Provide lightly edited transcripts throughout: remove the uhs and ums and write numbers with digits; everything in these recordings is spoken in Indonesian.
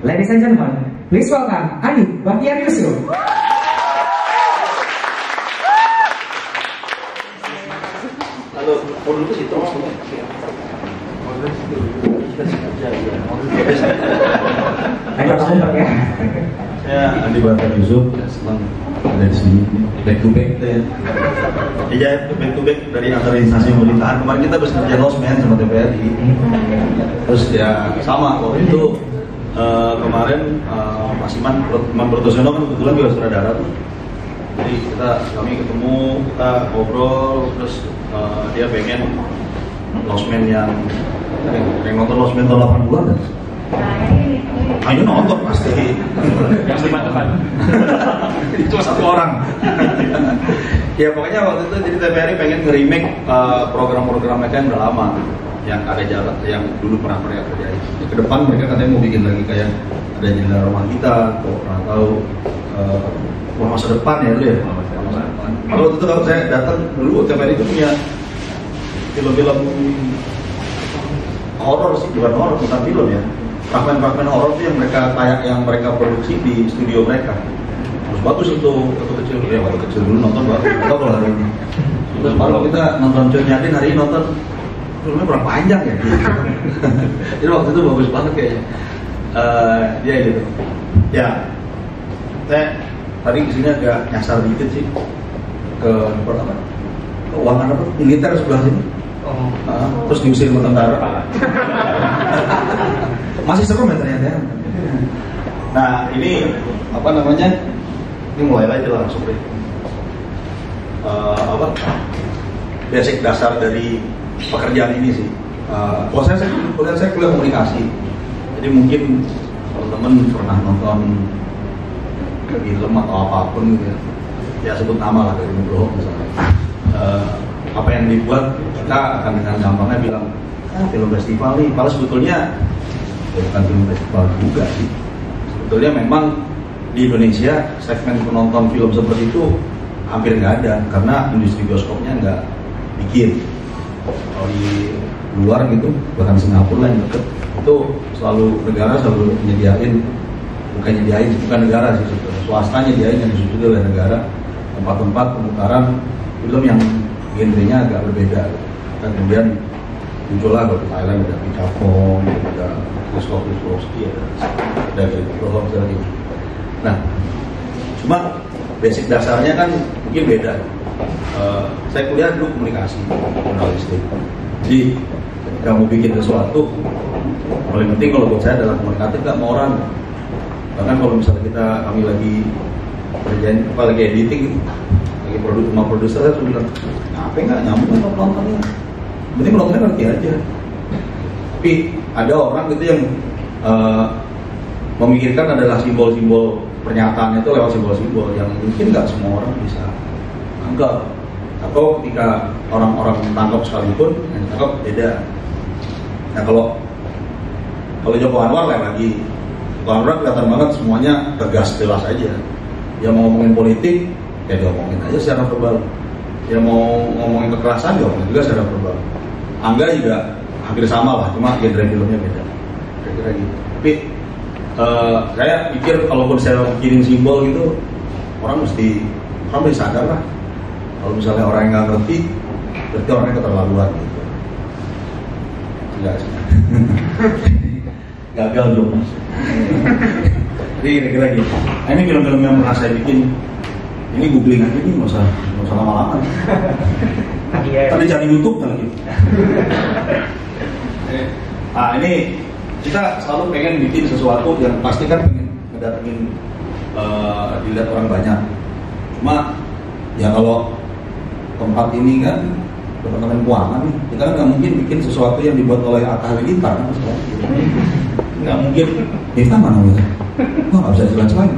ladies and gentlemen, please welcome Adi Bahtiar Yusuf. Halo, dulu ke situ maksudnya. Ayo kamu pakai. Saya Adi Bahtiar Yusuf, senang ada di sini. Back to back ya. Iya, back to back dari antar instansi pemerintahan. Kemarin kita habis kerja losmen sama TPRI. Terus ya sama waktu itu kemarin Mas Iman Bertosono kan kebetulan juga sutradara tuh. Jadi kami ketemu, kita ngobrol, terus dia pengen losmen yang nonton losmen tahun 80-an kan? Ayo nonton pasti. Yang 5 depan. Itu cuma satu orang. Ya pokoknya waktu itu jadi TPRI pengen nge-remake program-program mereka yang udah lama, yang ada jalan, yang dulu pernah mereka kerjain. Ke depan mereka katanya mau bikin lagi kayak ada jendela rumah kita, kalau pernah tahu masa depan ya dulu ya. Kalau itu kalau saya datang dulu TPRI itu punya film-film horor sih, bukan film ya. Fragmen-fragmen horor itu yang mereka produksi di studio mereka. Terus bagus itu waktu kecil dulu nonton baru. Kalau hari ini. Terus kalau kita nonton Cut Nyarin hari ini nonton filmnya kurang panjang ya. Gitu. Jadi waktu itu bagus banget kayaknya. Dia gitu. Ya, saya tadi kesini agak nyasar dikit sih ke keuangan apa militer sebelah sini. Terus diusir ke tentara. Masih seru ya ternyata. Nah ini apa namanya? Ini mulai aja langsung deh. Basic dasar dari pekerjaan ini sih. Kalau saya kuliah komunikasi. Jadi mungkin teman-teman pernah nonton film atau apapun gitu ya sebut nama lah dari Nugroho misalnya. Apa yang dibuat kita akan dengan gampangnya bilang film festival nih. Padahal sebetulnya bukan film festival juga sih. Sebetulnya memang di Indonesia segmen penonton film seperti itu hampir nggak ada karena industri bioskopnya nggak bikin. Kalau di luar gitu, bahkan Singapura yang deket itu negara selalu menyediain, bukan negara sih sebetulnya, swasta nyediain yang disubsidi oleh negara tempat-tempat pemutaran film yang genrenya agak berbeda. Dan kemudian muncullah di Thailand ada Picapong, ada Kusloski, ada Nugroho gitu. Nah, cuma basic dasarnya kan mungkin beda. Saya kuliah dulu komunikasi, jurnalistik. Jadi ketika mau bikin sesuatu, paling penting kalau buat saya adalah komunikatif gak mau orang. Bahkan kalau misalnya kami lagi kerjain, lagi editing gitu, lagi produser saya sudah bilang, apa nggak nyambung atau penontonnya? Penting penontonnya ngerti aja. Tapi ada orang gitu yang memikirkan adalah simbol-simbol pernyataannya itu lewat simbol-simbol yang mungkin nggak semua orang bisa anggap. Atau ketika orang-orang tangkap sekalipun, yang ditangkap beda. Nah kalau Joko Anwar kayak lagi, Joko Anwar kelihatan banget semuanya tegas jelas aja. Dia mau ngomongin politik, ya dia ngomongin aja secara verbal. Dia mau ngomongin kekerasan, dia ngomongin juga secara verbal. Angga juga hampir sama lah, cuma genre filmnya beda. Kira-kira gitu. Tapi saya pikir kalaupun saya kirim simbol gitu, orang mesti sadar lah. Kalau misalnya orang yang nggak ngerti, berarti orangnya keterlaluan gitu. Enggak sih. Gagal dong. Jadi kira-kira gitu. Nah, ini film-film yang pernah saya bikin. Ini googling aja nih, nggak usah lama-lama. Tadi cari YouTube lagi. Nah ini kita selalu pengen bikin sesuatu yang pasti kan pengen ngedatengin dilihat orang banyak. Cuma ya kalau tempat ini kan departemen keuangan nih, kita kan nggak mungkin bikin sesuatu yang dibuat oleh Atta Halilintar kan, nggak mungkin. Miftah mana gitu? Wah nggak bisa jelas-jelas.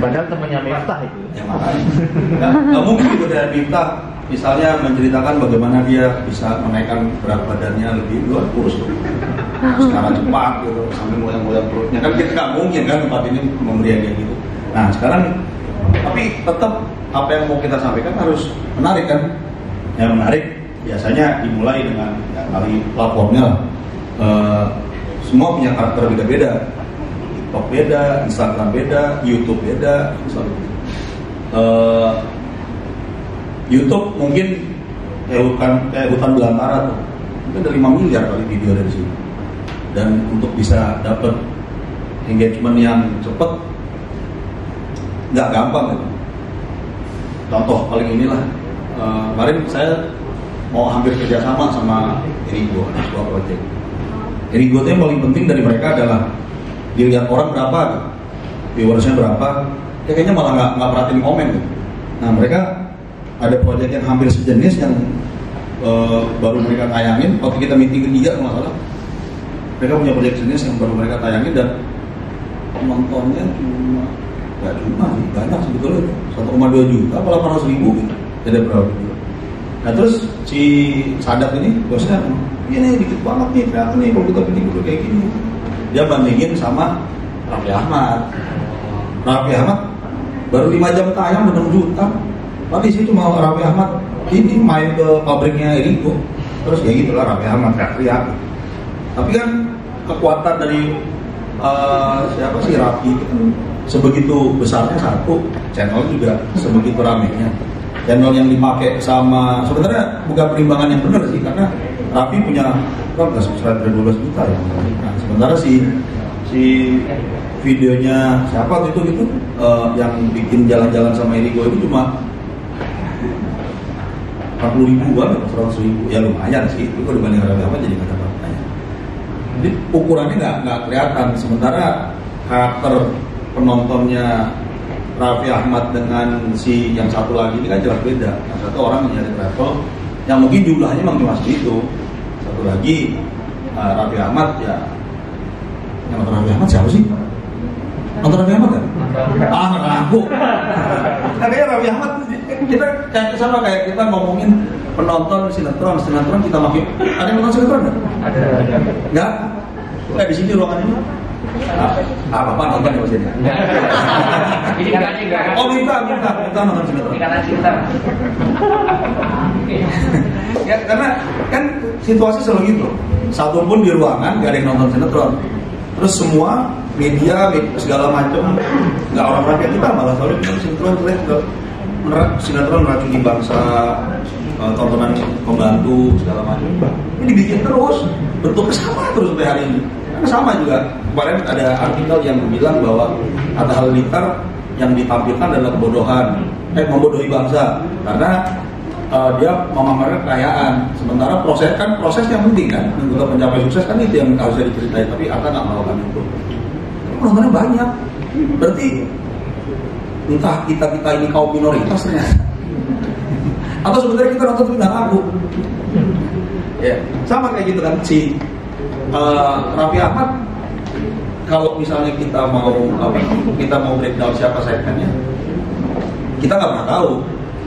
Padahal temannya Miftah itu. Ya makanya nggak mungkin gitu dari Miftah misalnya menceritakan bagaimana dia bisa menaikkan berat badannya lebih 2 kurus secara cepat gitu sambil ngoyang-ngoyang perutnya kan kita nggak mungkin kan tempat ini memberi dia gitu. Nah sekarang tapi tetap apa yang mau kita sampaikan harus menarik kan. Yang menarik biasanya dimulai dengan ya, kali platformnya semua punya karakter beda-beda. TikTok beda, Instagram beda, YouTube beda, misalnya. YouTube mungkin kayak hutan belantara tuh, mungkin ada 5 miliar kali video dari sini. Dan untuk bisa dapat engagement yang cepat, nggak gampang gitu. Contoh paling inilah, kemarin saya mau hampir kerjasama sama Erigo, ada sebuah project. Erigo itu yang paling penting dari mereka adalah dilihat orang berapa, viewersnya berapa, ya kayaknya malah nggak perhatiin komen gitu. Nah mereka ada proyek yang hampir sejenis yang baru mereka tayangin waktu kita meeting ketiga kalau nggak salah. Mereka punya proyek sejenis yang baru mereka tayangin dan penontonnya nggak cuma sih, banyak sebetulnya 1,2 juta, apa 800.000 gitu. Ada berapa gitu. Nah terus si Sadat ini bosnya, ini dikit banget nih, ternyata nih kalau kita bikin dulu kayak gini. Dia bandingin sama Raffi Ahmad. Raffi Ahmad baru 5 jam tayang udah 6 juta. Tadi situ mau Raffi Ahmad ini main ke pabriknya Erigo, terus ya gitulah Raffi Ahmad teriak. Tapi kan kekuatan dari siapa sih Raffi itu kan sebegitu besarnya satu, channel juga sebegitu ramenya. Channel yang dipakai sama sebenarnya bukan perimbangan yang benar sih, karena Raffi punya berapa subscriber 12 juta ya. Nah, sementara si videonya siapa itu gitu yang bikin jalan-jalan sama Erigo itu cuma 40.000-an atau 100.000, ya lumayan sih. Itu kalau dibanding Raffi Ahmad jadi nggak ada apa-apanya. Jadi ukurannya nggak kelihatan. Sementara karakter penontonnya Raffi Ahmad dengan si yang satu lagi ini kan jelas beda. Yang satu orang nyari travel, yang mungkin jumlahnya memang cuma segitu. Satu lagi Raffi Ahmad ya, yang nonton Raffi Ahmad siapa sih? Nonton Raffi Ahmad kan? Aku. Kayaknya Raffi Ahmad kita kayak sama kayak kita ngomongin penonton sinetron kita makin ada yang nonton sinetron nggak? Ada. Nggak? Kayak di sini ruangan ini. Apa nonton ya maksudnya? Ini enggak. Oh minta nonton sinetron. Karena cinta. Ya karena kan situasi selalu gitu. Satu pun di ruangan nggak ada yang nonton sinetron. Terus semua media segala macam nggak orang-orang kayak kita malah selalu sinetron meracuni bangsa, tontonan pembantu segala macam. Ini dibikin terus, bentuknya sama terus sampai hari ini. Karena sama juga kemarin ada artikel yang bilang bahwa Atta Halilintar yang ditampilkan adalah kebodohan, membodohi bangsa karena dia memamerkan kekayaan. Sementara proses yang penting kan untuk mencapai sukses kan itu yang harusnya diceritain. Tapi Atta nggak melakukan itu. Penontonnya banyak, berarti entah kita ini kaum minoritas ternyata, atau sebenarnya kita nonton tidak aku. Ya sama kayak gitu kan si Raffi Ahmad. Kalau misalnya kita mau breakdown siapa segmennya, kita nggak pernah tahu.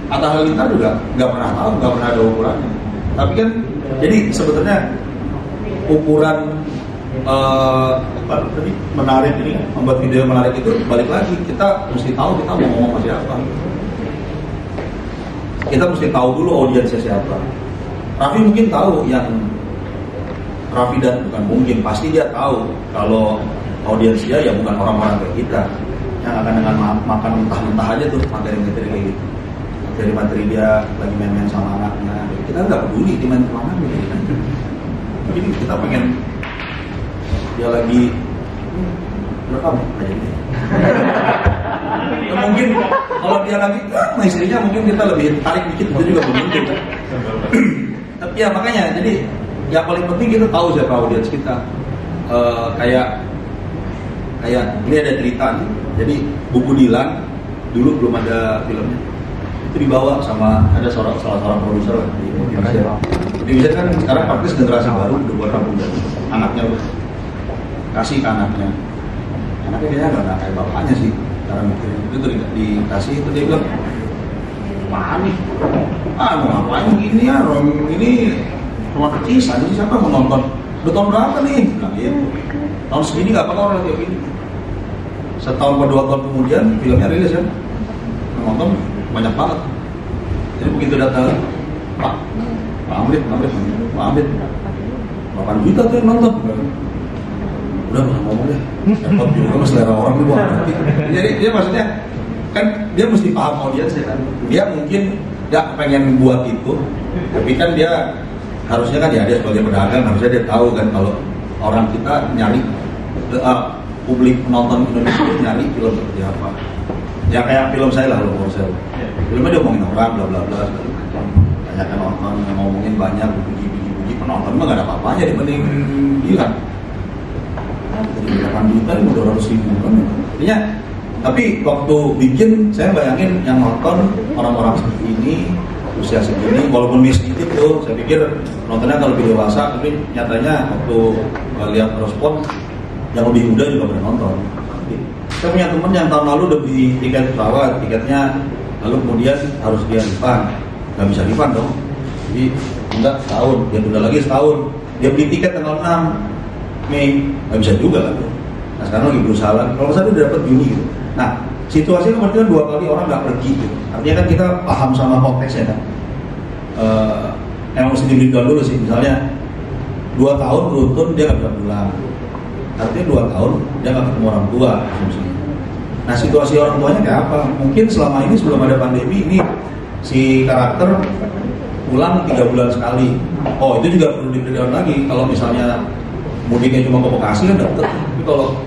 Atta Halilintar juga nggak pernah tahu, nggak pernah ada ukurannya. Tapi kan jadi sebetulnya ukuran tadi menarik ini, membuat video yang menarik itu balik lagi kita mesti tahu kita mau ngomong sama siapa. Kita mesti tahu dulu audiensnya siapa. Raffi mungkin tahu yang Raffi dan bukan mungkin pasti dia tahu kalau audiens dia ya bukan orang-orang kayak kita yang akan dengan makan mentah-mentah aja tuh materi-materi kayak gitu. Materi dia lagi main-main sama anaknya, kita nggak peduli dia main sama anaknya. Jadi kita pengen dia lagi rekam aja. Ya, mungkin kalau dia lagi sama istrinya mungkin kita lebih tarik dikit, itu juga mungkin. Tapi ya makanya jadi yang paling penting kita tahu siapa audiens kita. Kayak ini ada cerita nih. Jadi buku Dilan dulu belum ada filmnya. Itu dibawa sama ada salah seorang produser di Indonesia. Di Indonesia kan sekarang praktis generasi baru udah buat muda. Anaknya udah kasih ke anaknya. Anaknya kayaknya nggak kayak bapaknya sih. Cara mikirnya itu dikasih itu dia bilang, "Apaan nih? Mau ngapain gini ya? Ini rumah kecil saja sih siapa mau nonton? Udah tahun berapa nih?" Nah gitu. Tahun segini nggak apa-apa orang kayak gini. Setahun atau 2 tahun kemudian filmnya rilis ya. Nonton banyak banget. Jadi begitu datang, Pak Amrit, 8 juta tuh yang nonton. udah nggak ngomong deh, repot juga sama selera orang nih, wah. Jadi dia maksudnya kan dia mesti paham audiensnya kan. Dia mungkin nggak pengen buat itu, tapi kan dia harusnya kan ya dia sebagai pedagang harusnya dia tahu kan kalau orang kita nyari publik penonton Indonesia itu nyari film seperti apa. Ya kayak film saya lah, Loh Morsel. Filmnya dia ngomongin orang, bla bla bla segala macam. Banyak yang nonton, yang ngomongin banyak, puji penonton mah gak ada apa-apanya dibanding dia kan. Jadi 8 juta, 200 ribu kan. Artinya, tapi waktu bikin saya bayangin yang nonton orang-orang seperti ini, usia segini, walaupun sedikit tuh, saya pikir nontonnya kalau lebih dewasa, tapi nyatanya waktu lihat respon yang lebih muda juga pernah nonton. Saya punya teman yang tahun lalu udah beli tiket pesawat, tiketnya lalu kemudian harus dia refund, nggak bisa refund dong. Jadi enggak setahun, dia tunda lagi setahun. Dia beli tiket tanggal 6 Mei, nggak bisa juga kan. Nah sekarang lagi berusaha lagi. Kalau saya udah dapat Juni gitu. Nah situasinya berarti kan 2 kali orang nggak pergi gitu. Artinya kan kita paham sama konteksnya kan. Emang mesti di-breakdown dulu sih. Misalnya 2 tahun beruntun dia nggak bisa pulang. Artinya 2 tahun dia nggak ketemu orang tua asumsinya. Nah situasi orang tuanya kayak apa? Mungkin selama ini sebelum ada pandemi ini si karakter pulang 3 bulan sekali. Oh itu juga perlu di-breakdown lagi. Kalau misalnya mudiknya cuma ke Bekasi kan deket. Tapi kalau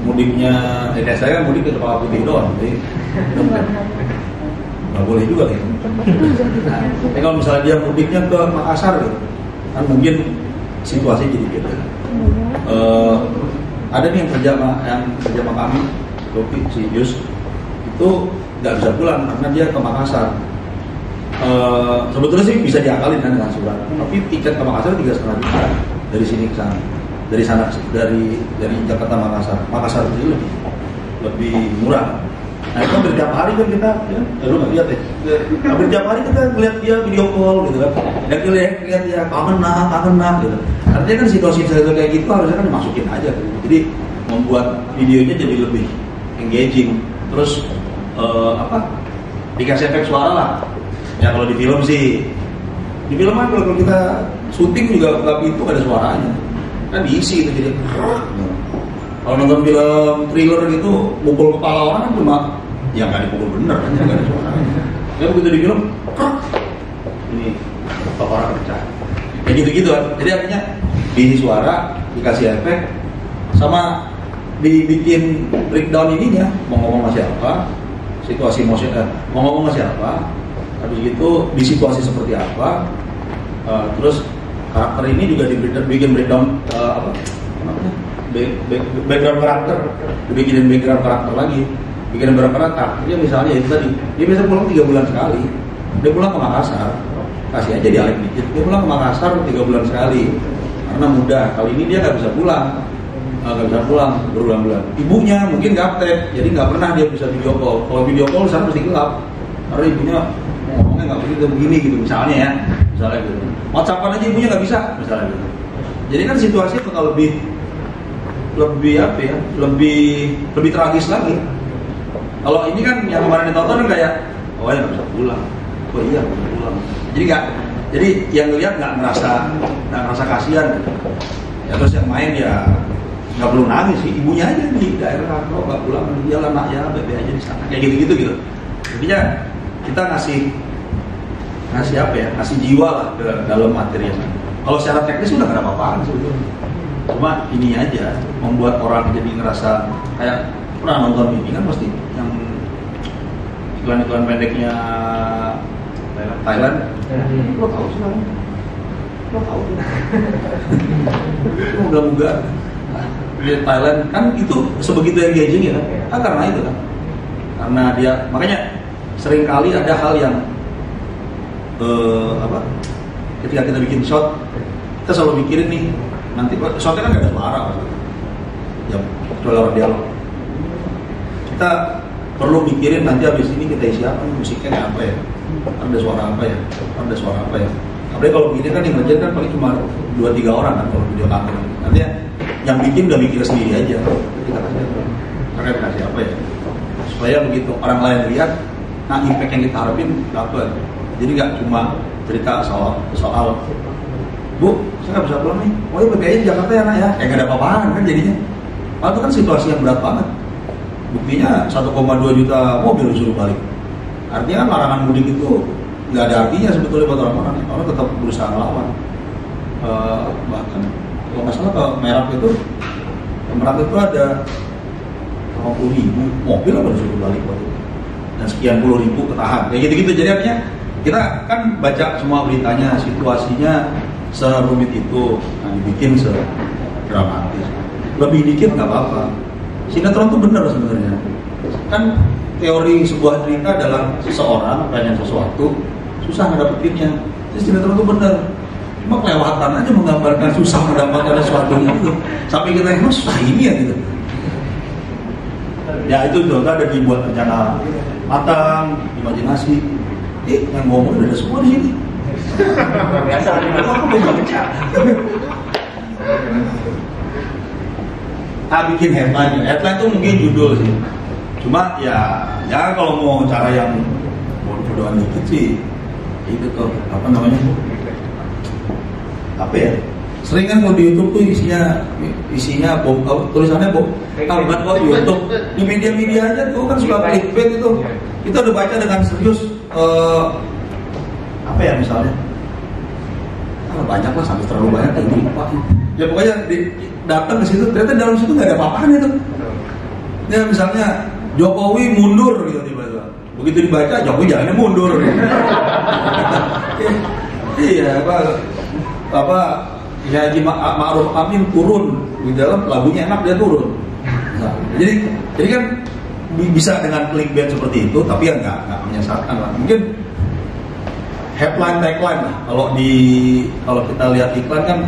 mudiknya kayak saya kan mudik ke Kepala Putih doang. Jadi nggak boleh juga gitu. Nah, tapi kalau misalnya dia mudiknya ke Makassar gitu, kan mungkin situasi jadi beda. Ada nih yang kerja sama kami, Rocky, si Yus itu nggak bisa pulang karena dia ke Makassar. Sebetulnya sih bisa diakalin kan dengan surat, tapi tiket ke Makassar 3,5 juta dari sini ke sana, dari Jakarta Makassar itu lebih murah. Nah itu hampir tiap hari kan kita, lu nggak lihat ya? Hampir tiap hari kita ngeliat dia video call gitu kan, dan kita lihat dia kangen nak gitu. Artinya kan situasi kayak gitu harusnya kan dimasukin aja gitu. Jadi membuat videonya jadi lebih engaging. Terus dikasih efek suara lah. Ya kalau di film sih, di film kan kalau kita syuting juga nggak itu ada suaranya, kan diisi itu jadi. Kalau nonton film thriller gitu, mukul kepala orang kan cuma, ya nggak dipukul bener kan, nggak ada suaranya. Ya begitu di film, ini orang pecah. Kayak gitu-gitu kan. Jadi artinya diisi suara, dikasih efek, sama dibikin breakdown ininya, mau ngomong sama siapa, situasi mau ngomong sama siapa, habis itu di situasi seperti apa, terus karakter ini juga dibikin breakdown background karakter, dibikinin background karakter lagi, bikin background karakter. Dia misalnya itu tadi, dia biasa pulang 3 bulan sekali, dia pulang ke Makassar, kasih aja di Alek dikit, dia pulang ke Makassar 3 bulan sekali, karena muda. Kali ini dia nggak bisa pulang berulang-ulang. Ibunya mungkin gaptek, jadi nggak pernah dia bisa video call. Kalau video call sana mesti gelap, karena ibunya ngomongnya nggak begini gitu misalnya gitu. WhatsAppan aja ibunya nggak bisa misalnya gitu. Jadi kan situasinya bakal lebih tragis lagi. Kalau ini kan yang kemarin ditonton kan kayak, oh ya nggak bisa pulang, oh iya nggak bisa pulang. Jadi yang lihat nggak merasa kasihan. Ya terus yang main ya nggak perlu nangis sih, ibunya aja di daerah, kalau nggak pulang dia lah nak ya, bebe aja di sana, kayak gitu. Jadinya kita ngasih jiwa lah ke dalam materinya. Kalau secara teknis udah nggak ada apa-apaan sebetulnya. Cuma ini aja membuat orang jadi ngerasa kayak pernah nonton ini kan pasti yang iklan pendeknya Thailand. Lo tahu sekarang? Lo tahu? Moga-moga di Thailand kan itu sebegitu engaging ya kan karena itu kan, karena dia makanya seringkali ada hal yang ketika kita bikin shot kita selalu mikirin nih nanti shotnya kan gak ada suara ya kecuali orang dialog, kita perlu mikirin nanti habis ini kita isi apa, musiknya kayak apa ya, ada suara apa ya, apalagi kalau begini kan yang ngerjain kan paling cuma 2-3 orang kan kalau video kamera, nantinya yang bikin udah mikir sendiri aja, kita kasih apa ya, supaya begitu orang lain lihat, nah impact yang kita harapin dapat. Jadi nggak cuma cerita soal Bu, saya nggak bisa pulang nih, oh iya BPI Jakarta ya nak ya, nggak ada apa-apaan kan jadinya, Itu kan situasi yang berat banget. Buktinya 1,2 juta mobil disuruh balik. Artinya kan larangan mudik itu nggak ada artinya sebetulnya buat orang-orang. Orang tetap berusaha melawan. Bahkan kalau nggak salah ke Merak itu ada 50.000 mobil apa disuruh balik waktu itu. Dan sekian puluh ribu ketahan. Kayak gitu-gitu. Jadi artinya kita kan baca semua beritanya, situasinya serumit itu, dibikin sedramatis. Lebih dikit nggak apa-apa. Sinetron itu benar sebenarnya. Kan teori sebuah cerita adalah seseorang pengen sesuatu, susah ngedapetinnya. Jadi sinetron itu benar. Cuma kelewatan aja menggambarkan susah mendapatkan sesuatu itu. Sampai kita emang susah ini ya gitu. Ya itu juga ada dibuat rencana matang, imajinasi. Yang ngomong udah ada semua di sini. Biasa aku belum baca. Bikin headline itu mungkin judul sih. Cuma ya kalau mau cara yang bodoh-bodohan dikit sih, itu tuh apa namanya? Apa ya? Sering kan kalau di YouTube tuh isinya tulisannya bukan kok YouTube, di media-media aja tuh kan suka clickbait itu. Kita udah baca dengan serius apa ya misalnya? Banyak lah, sampai terlalu banyak kayak gitu Pak. Ya pokoknya datang ke situ ternyata dalam situ nggak ada apa-apanya tuh. Ya misalnya Jokowi mundur gitu tiba-tiba. Begitu dibaca Jokowi jangannya mundur. Iya apa ya Haji Ma'ruf Amin turun di dalam lagunya enak dia turun. Nah, jadi kan bisa dengan clickbait seperti itu, tapi ya nggak menyesatkan lah. Mungkin headline tagline lah. Kalau kita lihat iklan kan,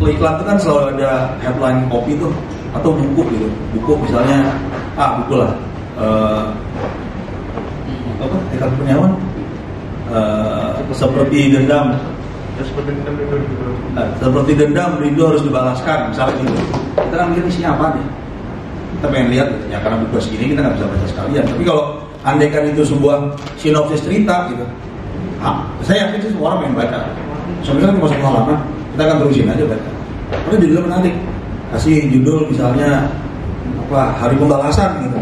kalau iklan itu kan selalu ada headline kopi tuh atau buku gitu. Buku misalnya buku lah. Apa? Tingkat Kurniawan. Seperti dendam. Seperti dendam rindu harus dibalaskan misalnya gitu. Kita kan mikir isinya apa nih? Kita pengen lihat ya karena buku segini kita nggak bisa baca sekalian. Tapi kalau andaikan itu sebuah sinopsis cerita gitu, saya yakin sih semua orang pengen baca. Sebenarnya kan masuk halaman, kita akan terusin aja baca. Karena judulnya menarik. Kasih judul misalnya apa? Hari Pembalasan gitu.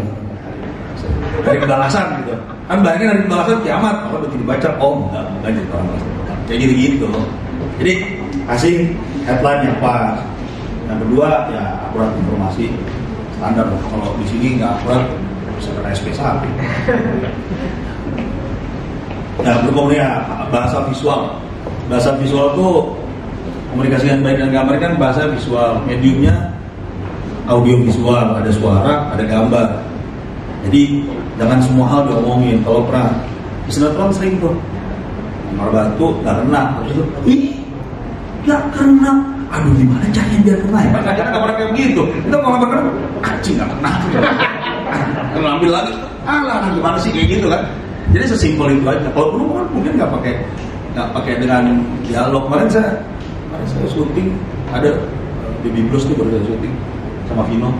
Hari Pembalasan gitu. Kan bayangin hari Pembalasan kiamat. Kalau begitu dibaca, enggak jadi orang kayak gitu. Jadi kasih headline yang pas. Yang kedua ya akurat informasi standar. Kalau di sini nggak akurat bisa kena SP1. Nah, berikutnya bahasa visual. Bahasa visual itu komunikasi yang baik dan gambar kan bahasa visual. Mediumnya audio visual, ada suara, ada gambar. Jadi jangan semua hal diomongin. Kalau pernah di sinetron sering tuh batu nggak kena, terus itu nggak kena. Aduh gimana caranya biar kena ya? Kadang-kadang nggak pernah kayak begitu. Kita kalau kena, anjing nggak kena. Kalau ambil lagi, gimana sih kayak gitu kan? Jadi sesimpel itu aja. Kalau dulu kan mungkin nggak pakai dengan dialog. Kemarin saya syuting ada Baby Blues tuh baru saya syuting sama Vino.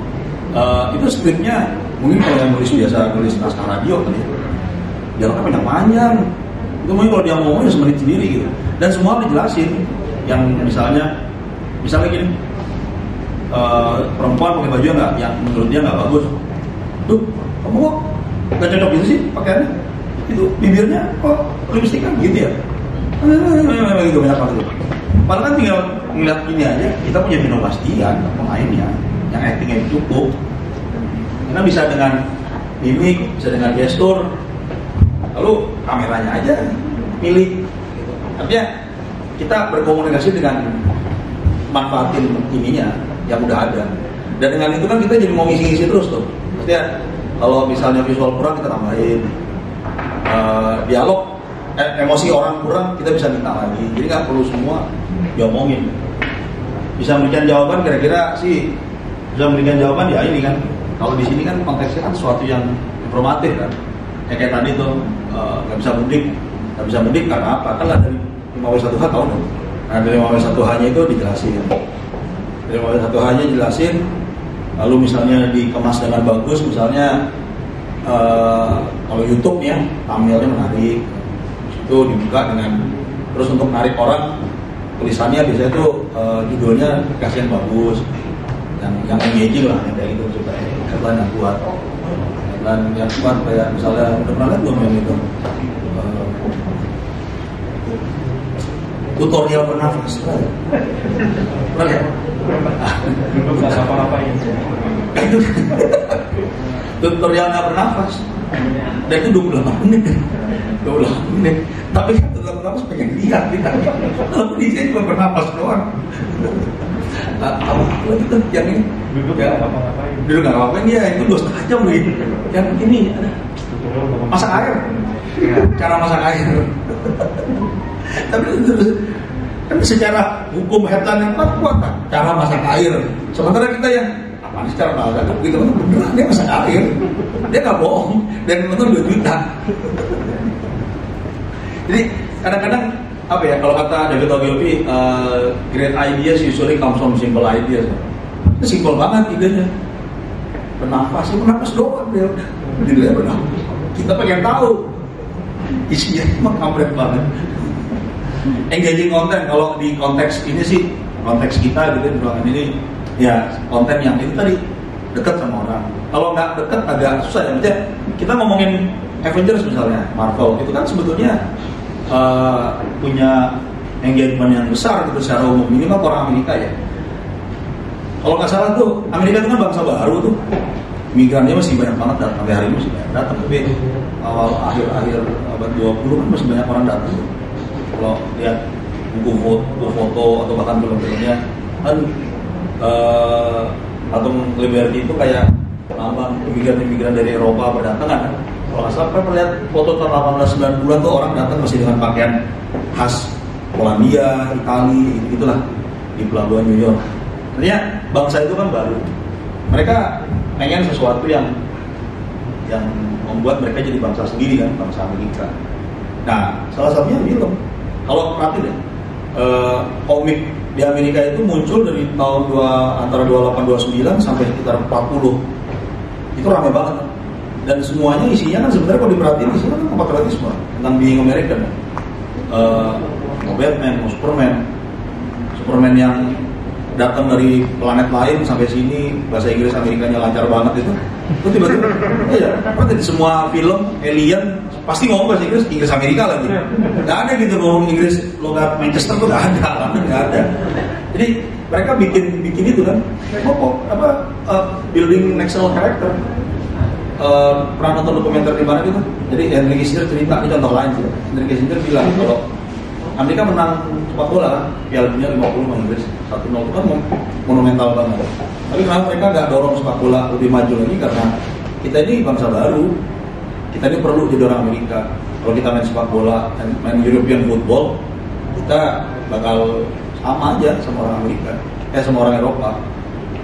Itu skripnya mungkin kalau yang nulis naskah radio kan ya, dialognya panjang-panjang. Itu mungkin kalau dia ngomongnya semenit sendiri gitu. Dan semua dijelasin. Yang misalnya gini, perempuan pakai baju yang menurut dia nggak bagus. Tuh, kamu kok nggak cocok gitu sih pakaiannya? Itu bibirnya kok lipstick kan gitu ya? Gitu banyak banget. Padahal kan tinggal ngeliat gini aja, kita punya Vino Bastian pemainnya, yang actingnya cukup. Karena bisa dengan mimik, bisa dengan gestur. Lalu kameranya aja pilih. Artinya kita berkomunikasi dengan manfaatin ininya yang udah ada. Dan dengan itu kan kita jadi mau ngisi-ngisi terus tuh. Artinya kalau misalnya visual kurang kita tambahin, dialog, emosi orang kurang kita bisa minta lagi. Jadi nggak perlu semua diomongin. Bisa memberikan jawaban kira-kira sih, bisa memberikan jawaban ya ini kan. Kalau di sini kan konteksnya kan sesuatu yang informatif kan. Ya kayak tadi tuh nggak bisa mudik karena apa? Kan dari 5W1H tahu dong. Nah dari 5W1H-nya itu dijelasin. Dari 5W1H-nya jelasin. Lalu misalnya dikemas dengan bagus, misalnya kalau YouTube ya thumbnailnya menarik, itu dibuka dengan terus untuk menarik orang tulisannya biasanya tuh judulnya kasih yang bagus. yang engaging lah kayak gitu supaya headline yang kuat. Dan yang kuat kayak misalnya udah pernah lihat belum yang itu tutorial bernafas pernah lihat? Nggak apa-apain. Itu tutorial nggak bernafas dan itu 28 menit tapi kan tutorial bernafas pengen lihat kita kalau di sini cuma bernafas doang. Apa lagi tuh yang ini Duduk nggak apa-apain. dulu nggak apa-apain ya itu 2,5 jam nih yang ini ada masak air cara masak air tapi kan secara hukum headline yang kuat kan cara masak air sementara kita yang apa sih cara masak air gitu kan beneran dia masak air dia nggak bohong dan nonton 2 juta. Jadi kadang-kadang apa ya kalau kata David Ogilvy great ideas usually comes from simple ideas. Itu simple banget idenya. Bernafas doang dia udah. Dia bernafas. Kita pengen tahu isinya emang kampret banget. Engaging konten kalau di konteks ini sih konteks kita gitu di ruangan ini ya konten yang itu tadi dekat sama orang. Kalau nggak dekat agak susah ya. Maksudnya kita ngomongin Avengers misalnya Marvel itu kan sebetulnya punya engagement yang besar gitu secara umum minimal orang Amerika ya. Kalau nggak salah tuh Amerika itu kan bangsa baru tuh migrannya masih banyak banget dan sampai hari ini masih banyak datang tapi awal akhir abad 20 kan masih banyak orang datang. Kalau lihat buku foto atau bahkan film-filmnya kan patung Liberty itu kayak lambang imigran dari Eropa berdatangan kan. Kalau nggak salah pernah lihat foto tahun 1890 tuh orang datang masih dengan pakaian khas Polandia, Italia, gitulah di pelabuhan New York. Artinya bangsa itu kan baru. Mereka pengen sesuatu yang membuat mereka jadi bangsa sendiri kan, bangsa Amerika. Nah, salah satunya film. Kalau perhati deh, komik di Amerika itu muncul dari tahun antara 28-29 sampai sekitar 40. Itu ramai banget. Dan semuanya isinya kan sebenarnya kalau diperhatiin isinya kan patriotisme tentang being American. Mau Batman, mau Superman yang datang dari planet lain sampai sini bahasa Inggris Amerikanya lancar banget itu tiba-tiba iya berarti semua film alien pasti ngomong bahasa Inggris Amerika lagi nggak ada gitu ngomong Inggris logat Manchester tuh nggak ada jadi mereka bikin itu kan building national character. Pernah nonton dokumenter di mana gitu jadi Henry Kissinger cerita ini contoh lain sih. Henry Kissinger bilang kalau Amerika menang sepak bola Piala Dunia 50 sama Inggris 1-0 itu kan monumental banget. Tapi kenapa mereka nggak dorong sepak bola lebih maju lagi karena kita ini bangsa baru, kita ini perlu jadi orang Amerika. Kalau kita main sepak bola, main European football, kita bakal sama aja sama orang Amerika, sama orang Eropa.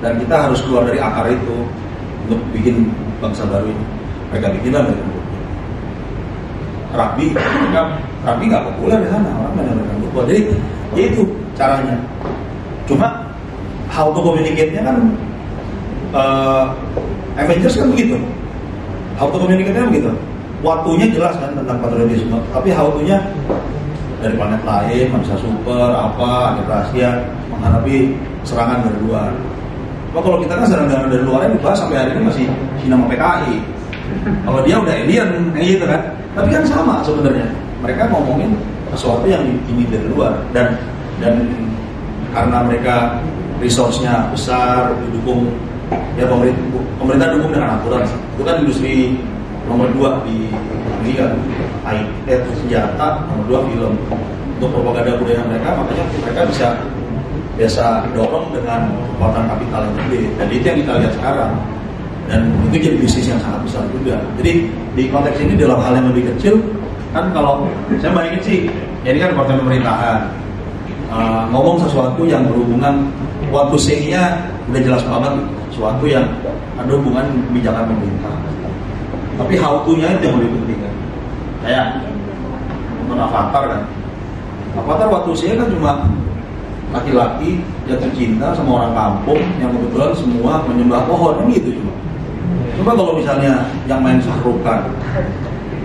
Dan kita harus keluar dari akar itu untuk bikin bangsa baru ini. Mereka bikinlah dari rugby nggak populer di sana orang main American football. Jadi ya itu caranya. Cuma how to communicate-nya kan Avengers kan begitu. How to communicate-nya begitu. Waktunya jelas kan tentang patriotisme, tapi how to-nya dari planet lain, manusia super, apa, ada rahasia menghadapi serangan dari luar. Cuma kalau kita kan serangan dari luarnya dibahas sampai hari ini masih Cina sama PKI. Kalau dia udah alien, gitu kan. Tapi kan sama sebenarnya. Mereka ngomongin sesuatu yang ini dari luar dan karena mereka resource-nya besar, didukung ya pemerintah dukung dengan aturan. Itu kan industri nomor 2 di dunia, senjata, nomor 2 film. Untuk propaganda budaya mereka, makanya mereka biasa dorong dengan kekuatan kapital yang gede. Dan itu yang kita lihat sekarang. Dan itu jadi bisnis yang sangat besar juga. Jadi di konteks ini dalam hal yang lebih kecil kan kalau saya bayangin sih ini kan partai pemerintahan ngomong sesuatu yang berhubungan waktu say-nya udah jelas banget sesuatu yang ada hubungan kebijakan pemerintah tapi how to-nya itu yang lebih penting kan kayak nonton Avatar kan Avatar waktu say kan cuma laki-laki jatuh cinta sama orang kampung yang kebetulan semua menyembah pohon kan gitu cuma coba kalau misalnya yang main Shahrukan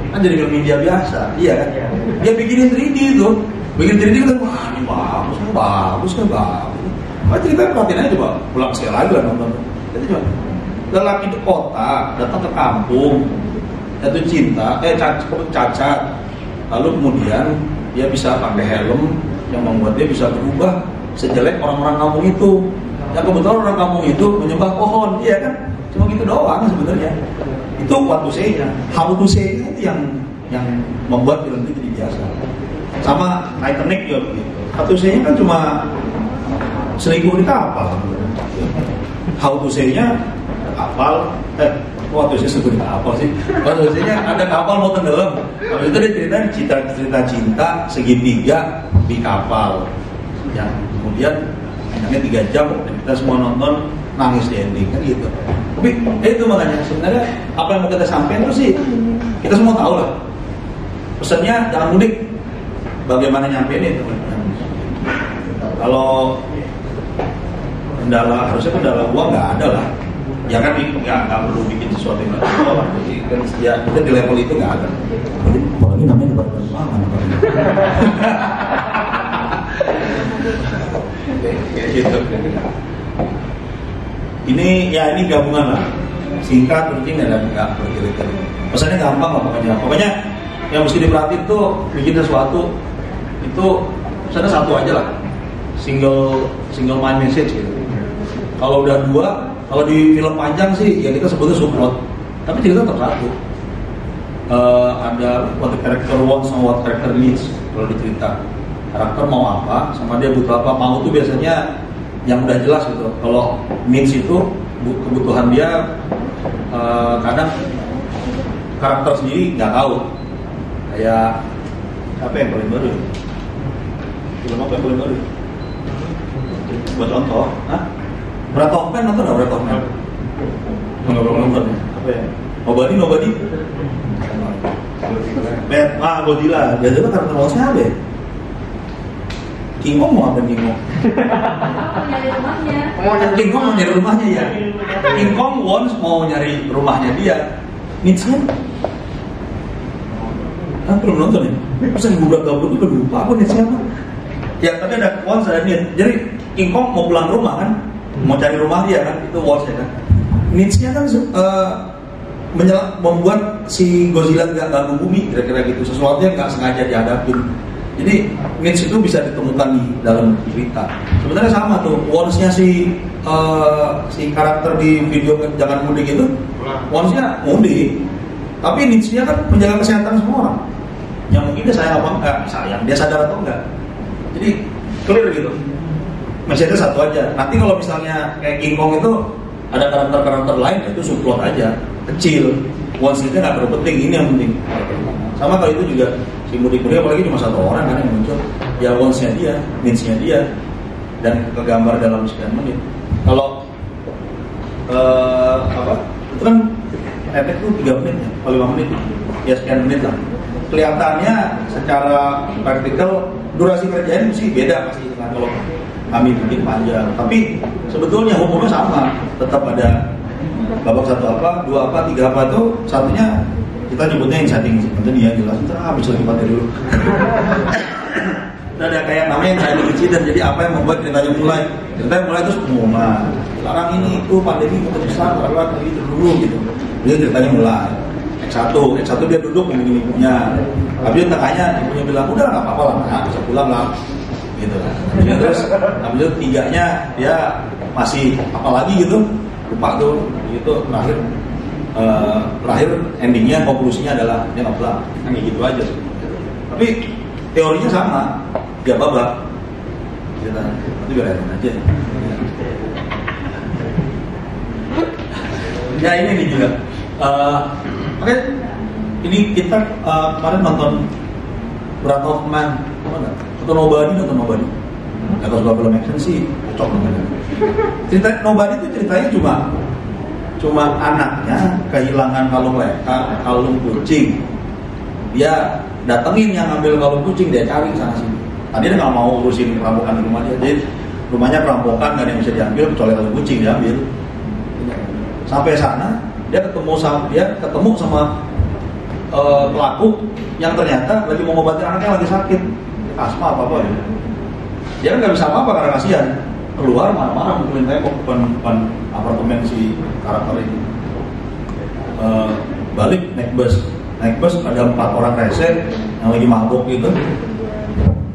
kan jadi film India biasa, iya kan? Dia bikinin 3D tuh, bikin 3D kan, wah ini bagus kan. Ceritanya perhatiin aja coba, pulang sekali lagi lah nonton. Jadi coba, lelaki di kota datang ke kampung, jatuh cinta, cacat, lalu kemudian dia bisa pakai helm yang membuat dia bisa berubah sejelek orang-orang kampung itu. Yang kebetulan orang kampung itu menyembah pohon, iya kan? Cuma gitu doang sebenarnya. Itu what to say-nya, how to say-nya itu yang membuat film itu jadi biasa. Sama Titanic juga begitu. How to say-nya kan cuma selingkuh di kapal. How to say-nya kapal, what to say selingkuh di kapal sih? What to say-nya ada kapal mau tenggelam. Habis itu dia cerita cinta segitiga di kapal. Yang kemudian hanya 3 jam dan kita semua nonton nangis di ending kan gitu. Tapi itu makanya sebenarnya apa yang mau kita sampaikan itu sih kita semua tahu lah. Pesannya jangan mudik. Bagaimana nyampein itu? Kalau harusnya kendala uang nggak ada lah. Ya kan nggak perlu bikin sesuatu yang baru. Kan ya kita di level itu nggak ada. Apalagi namanya departemen gitu. Ini gabungan lah, singkat, penting dan nggak berkira-kira. Pesannya gampang lah pokoknya yang mesti diperhatiin tuh bikin sesuatu itu pesannya satu aja lah, single mind message gitu. Kalau udah 2, kalau di film panjang sih ya kita sebutnya subplot, tapi cerita tetap satu. Ada what the character wants and what character needs. Kalau dicerita karakter mau apa sama dia butuh apa, mau tuh biasanya yang udah jelas gitu. Kalau needs itu kebutuhan dia kadang karakter sendiri nggak tahu. Kayak apa yang paling baru? Film apa yang paling baru? Buat contoh, Brad Hoffman nonton nggak Brad Hoffman? Nggak nonton. Apa ya? Nobody. Godzilla. Godzilla karakter bosnya apa ya? King Kong mau apa King Kong? Nyari rumahnya. King Kong mau nyari rumahnya ya. King Kong once mau nyari rumahnya dia. Needs-nya? Belum nonton ya? Pesan gue berapa itu lupa apa needs-nya apa? Ya tapi ada once ada need. Jadi King Kong mau pulang rumah kan? Mau cari rumah dia kan? Itu once ya kan? Needs-nya kan membuat si Godzilla nggak ganggu bumi kira-kira gitu. Sesuatu yang nggak sengaja dihadapin. Jadi needs itu bisa ditemukan di dalam cerita. Sebenarnya sama tuh, wants-nya si karakter di video Jangan Mudik itu, wants-nya mudik, tapi needs-nya kan menjaga kesehatan semua orang. Yang mungkin dia sayang apa enggak, dia sadar atau enggak. Jadi clear gitu. Message-nya satu aja. Nanti kalau misalnya kayak King Kong itu ada karakter-karakter lain, itu subplot aja, kecil. Wants-nya nggak terlalu penting, ini yang penting. Sama kalau itu juga si mudik-mudik apalagi cuma satu orang kan yang muncul, ya wants-nya dia, needs-nya dia, dan kegambar dalam sekian menit. Kalau itu kan efek tuh 3 menit ya, atau 5 menit ya, sekian menit lah. Kelihatannya secara praktikal durasi kerjaan sih beda pasti kan kalau kami bikin panjang, tapi sebetulnya hukumnya sama, tetap ada babak 1 apa, 2 apa, 3 apa tuh, satunya kita nyebutnya yang setting sih, nanti dia jelas, habis lagi pakai dulu. Dan ada kayak namanya yang setting incident, jadi apa yang membuat ceritanya mulai terus pengumuman. Sekarang ini itu pandemi untuk besar, lewat gitu dulu gitu. Jadi ceritanya mulai. X1 dia duduk begini punya. Habis itu tengahnya ibunya bilang udah nggak apa-apa lah, bisa pulang lah, gitu kan. Terus habis itu 3-nya dia masih apalagi gitu, lupa tuh, gitu terakhir endingnya konklusinya adalah dia nggak pulang, kan gitu aja sih. Tapi teorinya sama, dia babak. Kita nanti biarin aja. Ya ini juga. Oke, ini kita kemarin nonton Brad Hoffman, nonton Nobody. Nggak tahu kalau film action sih, cocok namanya. Cerita Nobody itu ceritanya cuma anaknya kehilangan kalung kucing. Dia datengin yang ngambil kalung kucing, dia cari sana sini. Tadi dia nggak mau urusin perampokan di rumah dia, jadi rumahnya perampokan nggak ada yang bisa diambil kecuali kalung kucing diambil. Sampai sana dia ketemu sama pelaku yang ternyata lagi mau ngobatin anaknya lagi sakit asma apa ya. Dia kan nggak bisa apa-apa karena kasihan. keluar marah-marah mukulin tembok depan apartemen si karakter ini. Balik naik bus ada 4 orang rese yang lagi mabuk gitu,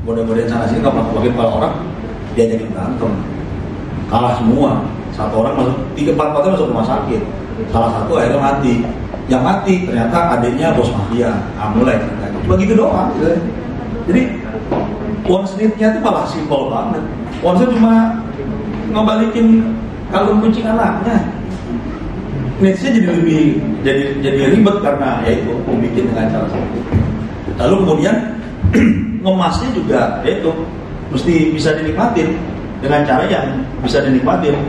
goda-godain sana sini, pakai kepala orang, diajakin berantem, kalah semua. 1 orang masuk, 3-4 masuk rumah sakit, salah satu akhirnya mati. Yang mati ternyata adiknya bos mafia. Mulai cuma gitu doang gitu. Jadi one-snitnya itu malah simpel banget. One-snit cuma ngebalikin kalung kucing anaknya. Netsnya jadi ribet karena ya itu bikin dengan cara seperti itu. Lalu kemudian ngemasnya juga ya itu mesti bisa dinikmatin dengan cara yang bisa dinikmatin.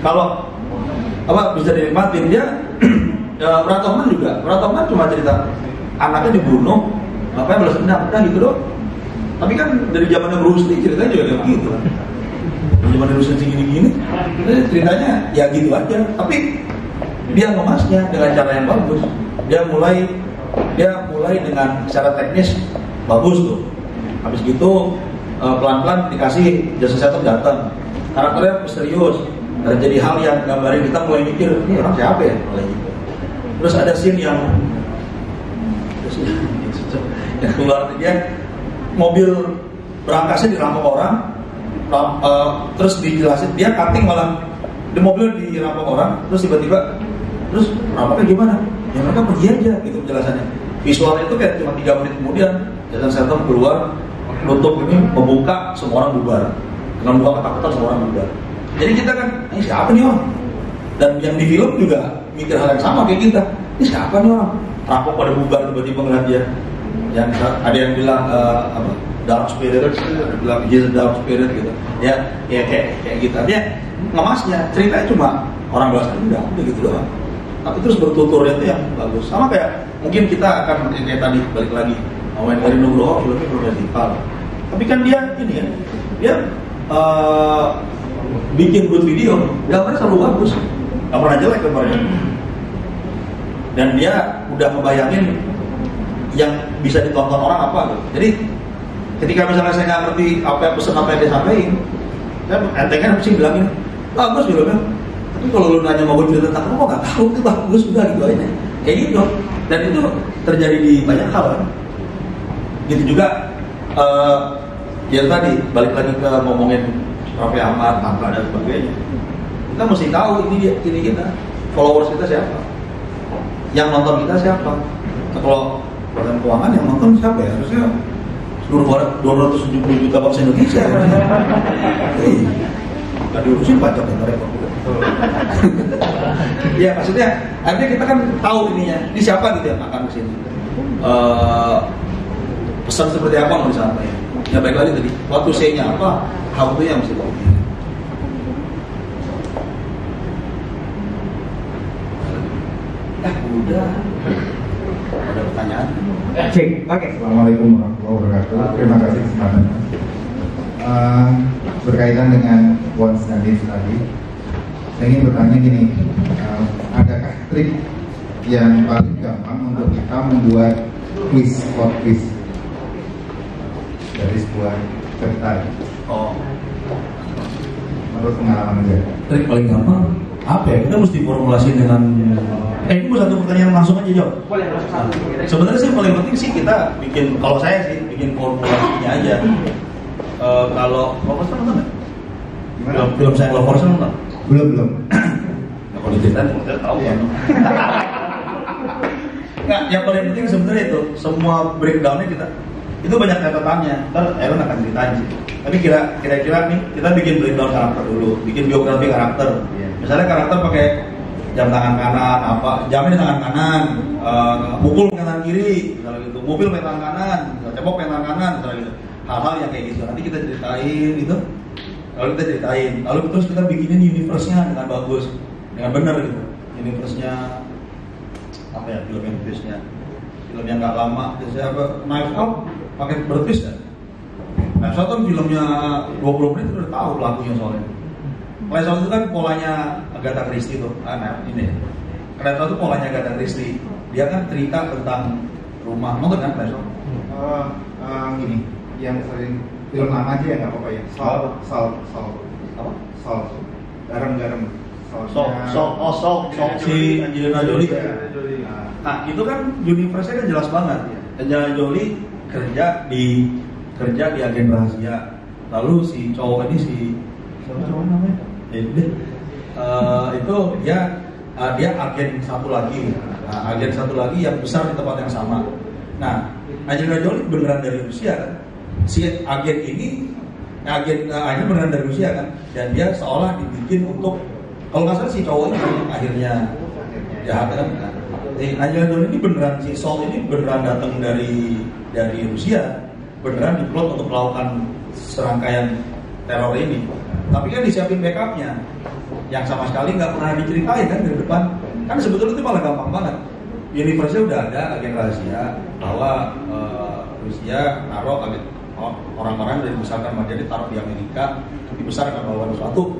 Kalau bisa dinikmatin dia Bratoman juga. Bratoman cuma cerita anaknya dibunuh, bapaknya balas dendam, gitu doang. Tapi kan dari zamannya Bruce Lee ceritanya juga kayak gitu kan. Zamannya Bruce Lee gini-gini, ceritanya ya gitu aja. Tapi dia ngemasnya dengan cara yang bagus. Dia mulai dengan secara teknis bagus tuh. Habis gitu pelan-pelan dikasih jasa setup datang. Karakternya misterius. Terjadi hal yang gambarin kita mulai mikir, ini orang siapa ya? Terus ada scene yang keluar dia mobil berangkasnya dirampok orang, terus dijelasin dia cutting malah di mobil dirampok orang, terus tiba-tiba terus rampoknya gimana? Ya mereka pergi aja gitu penjelasannya. Visualnya itu kayak cuma 3 menit kemudian Jason Statham keluar, nutup ini, membuka, semua orang bubar. Dengan buka ketakutan semua orang bubar. Jadi kita kan, ini siapa nih orang? Dan yang di film juga mikir hal yang sama kayak kita. Ini siapa nih orang? Rampok pada bubar tiba-tiba ngeliat dia. Yang ada yang bilang dark spirit, ada yang bilang he's a dark spirit gitu. Ya kayak gitu. Dia ngemasnya, ceritanya cuma orang balas dendam, udah gitu doang. Tapi terus bertuturnya itu yang bagus. Sama kayak mungkin kita akan kayak tadi balik lagi. Mawen dari Nugroho filmnya progresifal. Tapi kan dia ini ya, dia bikin good video, gambarnya selalu bagus, nggak pernah jelek gambarnya. Dan dia udah ngebayangin yang bisa ditonton orang apa gitu. Jadi ketika misalnya saya nggak ngerti apa yang pesan apa yang dia sampaikan, saya entengnya mesti bilangin bagus filmnya. Tapi kalau lu nanya mau cerita tentang kamu, nggak tahu itu bagus udah gitu aja, kayak gitu. Dan itu terjadi di banyak hal kan. Gitu juga ya tadi balik lagi ke ngomongin Raffi Ahmad, Angka dan sebagainya. Kita mesti tahu ini kita, followers kita siapa, yang nonton kita siapa. Kalau Badan Keuangan yang nonton siapa ya? Harusnya seluruh 270 juta bangsa Indonesia. Gak diurusin pajak dan repot. Ya maksudnya, artinya kita kan tahu ininya. Ini siapa gitu yang akan kesini. Pesan seperti apa mau disampaikan? Ya baik lagi tadi, waktu say-nya apa, how to yang mesti tahu. Udah. Ada pertanyaan? Oke. Assalamualaikum warahmatullahi wabarakatuh. Terima kasih kesempatannya. Berkaitan dengan once and this tadi, saya ingin bertanya gini, adakah trik yang paling gampang untuk kita membuat quiz dari sebuah cerita? Menurut pengalaman aja. Trik paling gampang apa ya? Kita mesti formulasi dengan ini satu pertanyaan langsung aja jawab. Boleh satu. Sebenarnya sih paling penting sih kita bikin, kalau saya sih bikin formulasinya aja. Kalau Lovers nonton nggak? Film saya Lovers nonton? Belum. Nah, kalau diceritain kita tahu ya. Nggak, yang paling penting sebenarnya itu semua breakdownnya itu banyak catatannya. Ntar Aaron akan ceritain sih. Tapi kira-kira nih kita bikin breakdown karakter dulu, bikin biografi karakter. Misalnya karakter pakai jam tangan kanan, jamnya di tangan kanan, pukul pakai tangan kiri, misalnya gitu, mobil pakai tangan kanan, cebok pakai tangan kanan, misalnya gitu. Hal-hal yang kayak gitu. Nanti kita ceritain gitu. Lalu terus kita bikinin universe-nya dengan bagus, dengan benar gitu. Universe-nya apa ya, film yang nggak lama, siapa? Knives Out pakai bertwist kan? Knives Out kan filmnya 20 menit udah tahu pelakunya soalnya. Knives Out itu kan polanya Agatha Christie tuh, ini. Knives Out itu polanya Agatha Christie. Dia kan cerita tentang rumah, nonton kan Knives Out? Gini, yang sering film lama aja ya nggak apa-apa ya. Salt. Apa? Salt. Garam. Salt si Angelina Jolie. Nah itu kan universe-nya kan jelas banget. Angelina Jolie kerja di agen rahasia. Lalu si cowok ini siapa cowok namanya? Itu dia agen satu lagi. Nah, agen satu lagi yang besar di tempat yang sama. Nah, Angelina Jolie beneran dari Rusia kan? Si agen ini beneran dari Rusia kan? Dan dia seolah dibikin untuk, kalau nggak salah si cowok ini akhirnya jahat kan? Angelina Jolie ini beneran, si Salt ini beneran datang dari Rusia, beneran diplot untuk melakukan serangkaian teror ini. Tapi kan disiapin backupnya yang sama sekali nggak pernah diceritain kan dari depan. Kan sebetulnya itu malah gampang banget. Universe-nya udah ada agen rahasia bahwa Rusia naruh orang-orang dari dibesarkan menjadi taruh di Amerika, dibesarkan melawan sesuatu.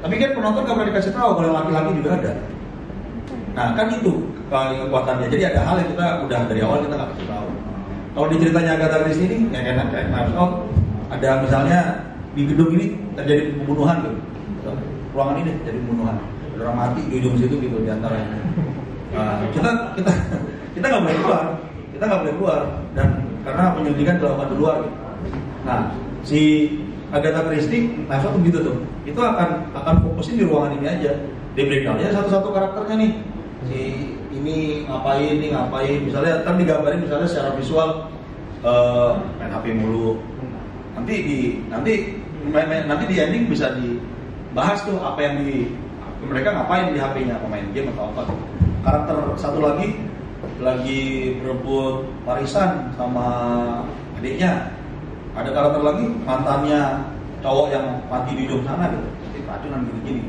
Tapi kan penonton nggak pernah dikasih tahu kalau laki-laki juga ada. Nah kan itu kekuatannya. Jadi ada hal yang kita udah dari awal kita nggak kasih tahu. Kalau di ceritanya Agatha Christie ini kayak enak kayak ada misalnya di gedung ini terjadi pembunuhan gitu. Ruangan ini jadi pembunuhan. Ada orang mati di ujung situ gitu di antaranya. Nah, kita nggak boleh keluar, dan karena penyelidikan dilakukan di luar. Gitu. Nah, si Agatha Christie, tuh gitu tuh, itu akan fokusin di ruangan ini aja. Di breakdown aja satu-satu karakternya nih. Si ini ngapain, misalnya kan digambarin misalnya secara visual main HP mulu. Nanti di ending bisa dibahas tuh apa yang mereka ngapain di HP-nya, pemain game atau apa. Karakter satu lagi berebut warisan sama adiknya. Ada karakter lagi mantannya cowok yang mati di ujung sana gitu, racunan gini-gini.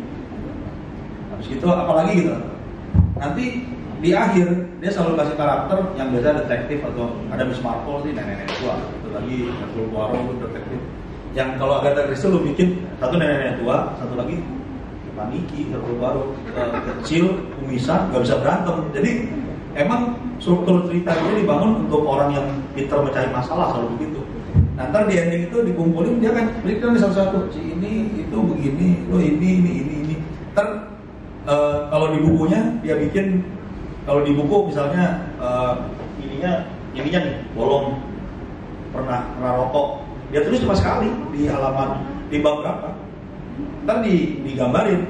Habis itu apalagi gitu. Nanti di akhir dia selalu kasih karakter yang biasa detektif atau ada Miss Marple sih nenek tua, itu lagi Hercule Poirot detektif. Yang kalau Agatha Christie lu bikin satu nenek tua, satu lagi paniki, Hercule Poirot kecil, kumisan, nggak bisa berantem. Jadi emang struktur cerita ini dibangun untuk orang yang pintar mencari masalah, selalu begitu. Nah, ntar di ending itu dikumpulin dia kan berikan satu-satu, si ini itu begini, lo ini. Ntar kalau di bukunya dia bikin, kalau di buku misalnya ininya nih bolong, pernah rokok, dia tulis cuma sekali di halaman di bab berapa, ntar digambarin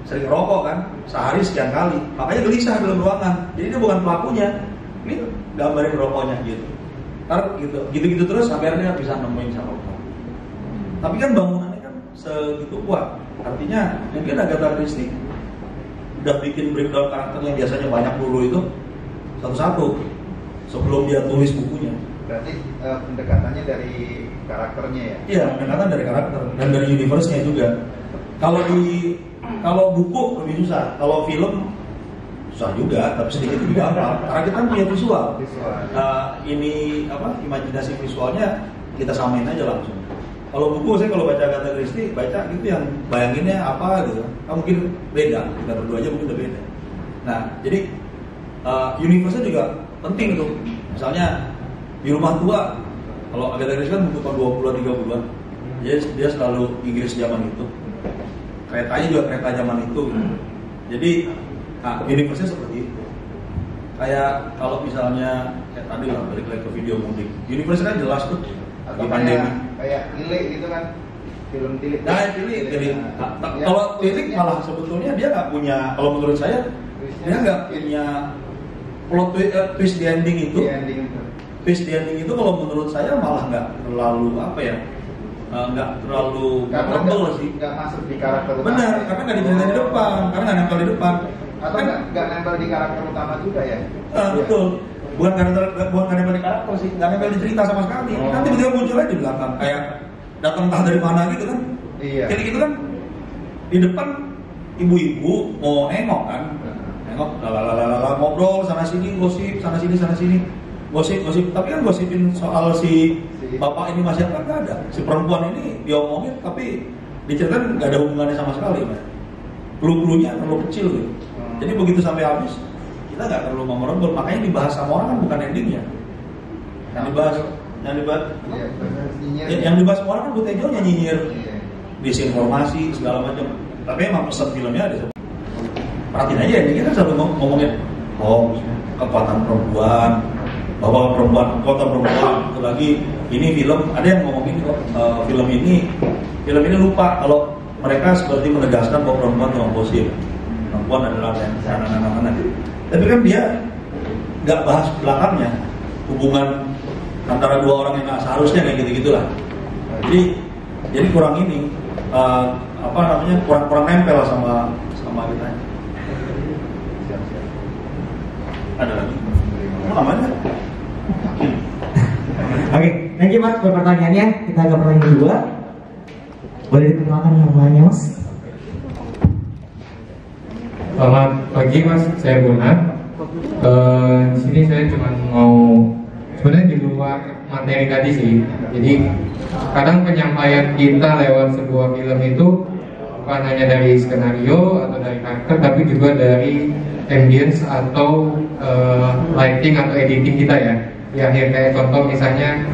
sering rokok kan sehari sekian kali, makanya gelisah dalam ruangan. Jadi dia bukan pelakunya, ini gambarin rokoknya gitu. Ntar gitu terus sampai akhirnya bisa nemuin siapa rokok. Tapi kan bangunannya kan segitu kuat, artinya mungkin Agatha Christie udah bikin breakdown karakter yang biasanya banyak dulu itu satu-satu sebelum dia tulis bukunya. Berarti pendekatannya dari karakternya ya? Iya, pendekatan dari karakter dan dari universe-nya juga. Kalau buku lebih susah, kalau film susah juga, tapi sedikit lebih gampang. Karena kita kan punya visual. Ini imajinasi visualnya kita samain aja langsung. Kalau buku saya kalau baca Agatha Christie baca gitu yang bayanginnya apa gitu, mungkin beda, kita berdua aja mungkin udah beda. Nah jadi universe-nya juga penting tuh. Misalnya di Rumah Tua, kalau Agatha Christie kan buku tahun 20-an 30-an, dia selalu Inggris zaman itu, keretanya juga kereta zaman itu gitu. Jadi universe-nya seperti itu. Kayak kalau misalnya kayak tadi lah balik lagi ke video mudik, universe-nya kan jelas tuh. Atau di pandemi kayak Tilik gitu kan, film Tilik. Nah, Tilik. Kalau Tilik malah sebetulnya dia nggak punya, kalau menurut saya dia nggak punya plot twist di ending itu. Twist di ending itu kalau menurut saya malah nggak terlalu nggak terlalu tebel sih. Nggak masuk di karakter utama. Benar, karena nggak diceritain di depan, karena nggak nempel di depan. Atau nggak nempel di karakter utama juga ya? Betul. Bukan nempel di karakter sih, nggak nempel di cerita sama sekali. Nanti tiba-tiba muncul aja di belakang, kayak datang entah dari mana gitu kan. Iya. Jadi gitu kan di depan ibu-ibu mau nengok kan, nengok, ngobrol sana sini, gosip sana sini, gosip. Tapi kan gosipin soal si bapak ini masih apa nggak ada. Si perempuan ini diomongin, tapi diceritain nggak ada hubungannya sama sekali. Clue-nya terlalu kecil gitu. Jadi begitu sampai habis, kita nggak terlalu memorable, makanya dibahas sama orang kan bukan endingnya. Yang dibahas Yang dibahas, Iya, persepsinya. yang dibahas orang kan Butejo nyinyir, Iya. disinformasi segala macam. Tapi emang pesan filmnya ada. Perhatiin aja ini kita selalu ngomongin kekuatan perempuan, bahwa kekuatan perempuan. Itu lagi ini film ada yang ngomongin film ini lupa kalau mereka seperti menegaskan bahwa perempuan itu positif. Perempuan adalah anak-anak. Tapi kan dia nggak bahas belakangnya hubungan antara dua orang yang nggak seharusnya kayak gitu-gitulah. Jadi kurang ini kurang nempel sama kita. Ada lagi? Apa namanya? Oke, thank you Mas buat pertanyaannya. Kita ke pertanyaan kedua. Boleh diperkenalkan namanya Mas? Selamat pagi Mas, saya Buna. Di sini saya cuma mau sebenarnya di luar materi tadi sih. Jadi kadang penyampaian kita lewat sebuah film itu bukan hanya dari skenario atau dari karakter, tapi juga dari ambience atau lighting atau editing kita ya. Ya kayak contoh misalnya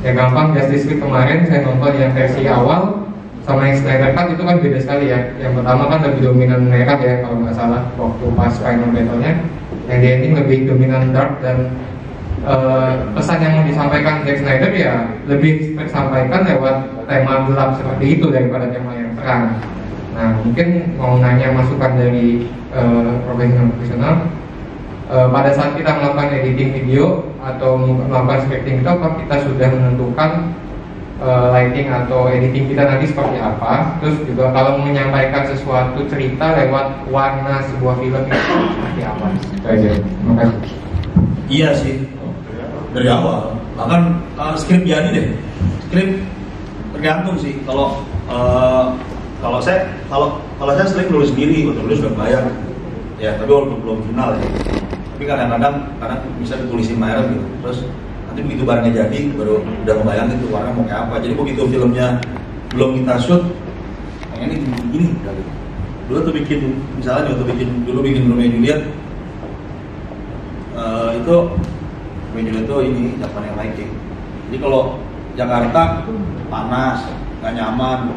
yang gampang Justice League kemarin saya nonton yang versi awal sama yang Snyder Cut itu kan beda sekali ya. Yang pertama kan lebih dominan merah ya kalau nggak salah waktu pas final battle-nya. Yang di ending lebih dominan dark dan pesan yang mau disampaikan Zack Snyder ya lebih tersampaikan lewat tema gelap seperti itu daripada tema yang terang. Nah mungkin mau nanya masukan dari profesional. Pada saat kita melakukan editing video atau melakukan scripting itu, apa kita sudah menentukan lighting atau editing kita nanti seperti apa? Terus juga kalau menyampaikan sesuatu cerita lewat warna sebuah film itu seperti apa? Itu aja. Terima kasih. Iya sih, dari awal. Bahkan skrip jadi deh. Skrip tergantung sih. Kalau saya sering nulis sendiri, nulis udah bayar. Ya, tapi belum final ya. Tapi kadang-kadang bisa ditulisin merek gitu. Terus nanti begitu barangnya jadi baru udah membayang itu warna mau kayak apa. Jadi begitu filmnya belum kita shoot, pengen ini gini. Dulu tuh bikin Romeo and Juliet. Itu Romeo and Juliet tuh ini Japan yang lighting. Jadi kalau Jakarta panas, nggak nyaman,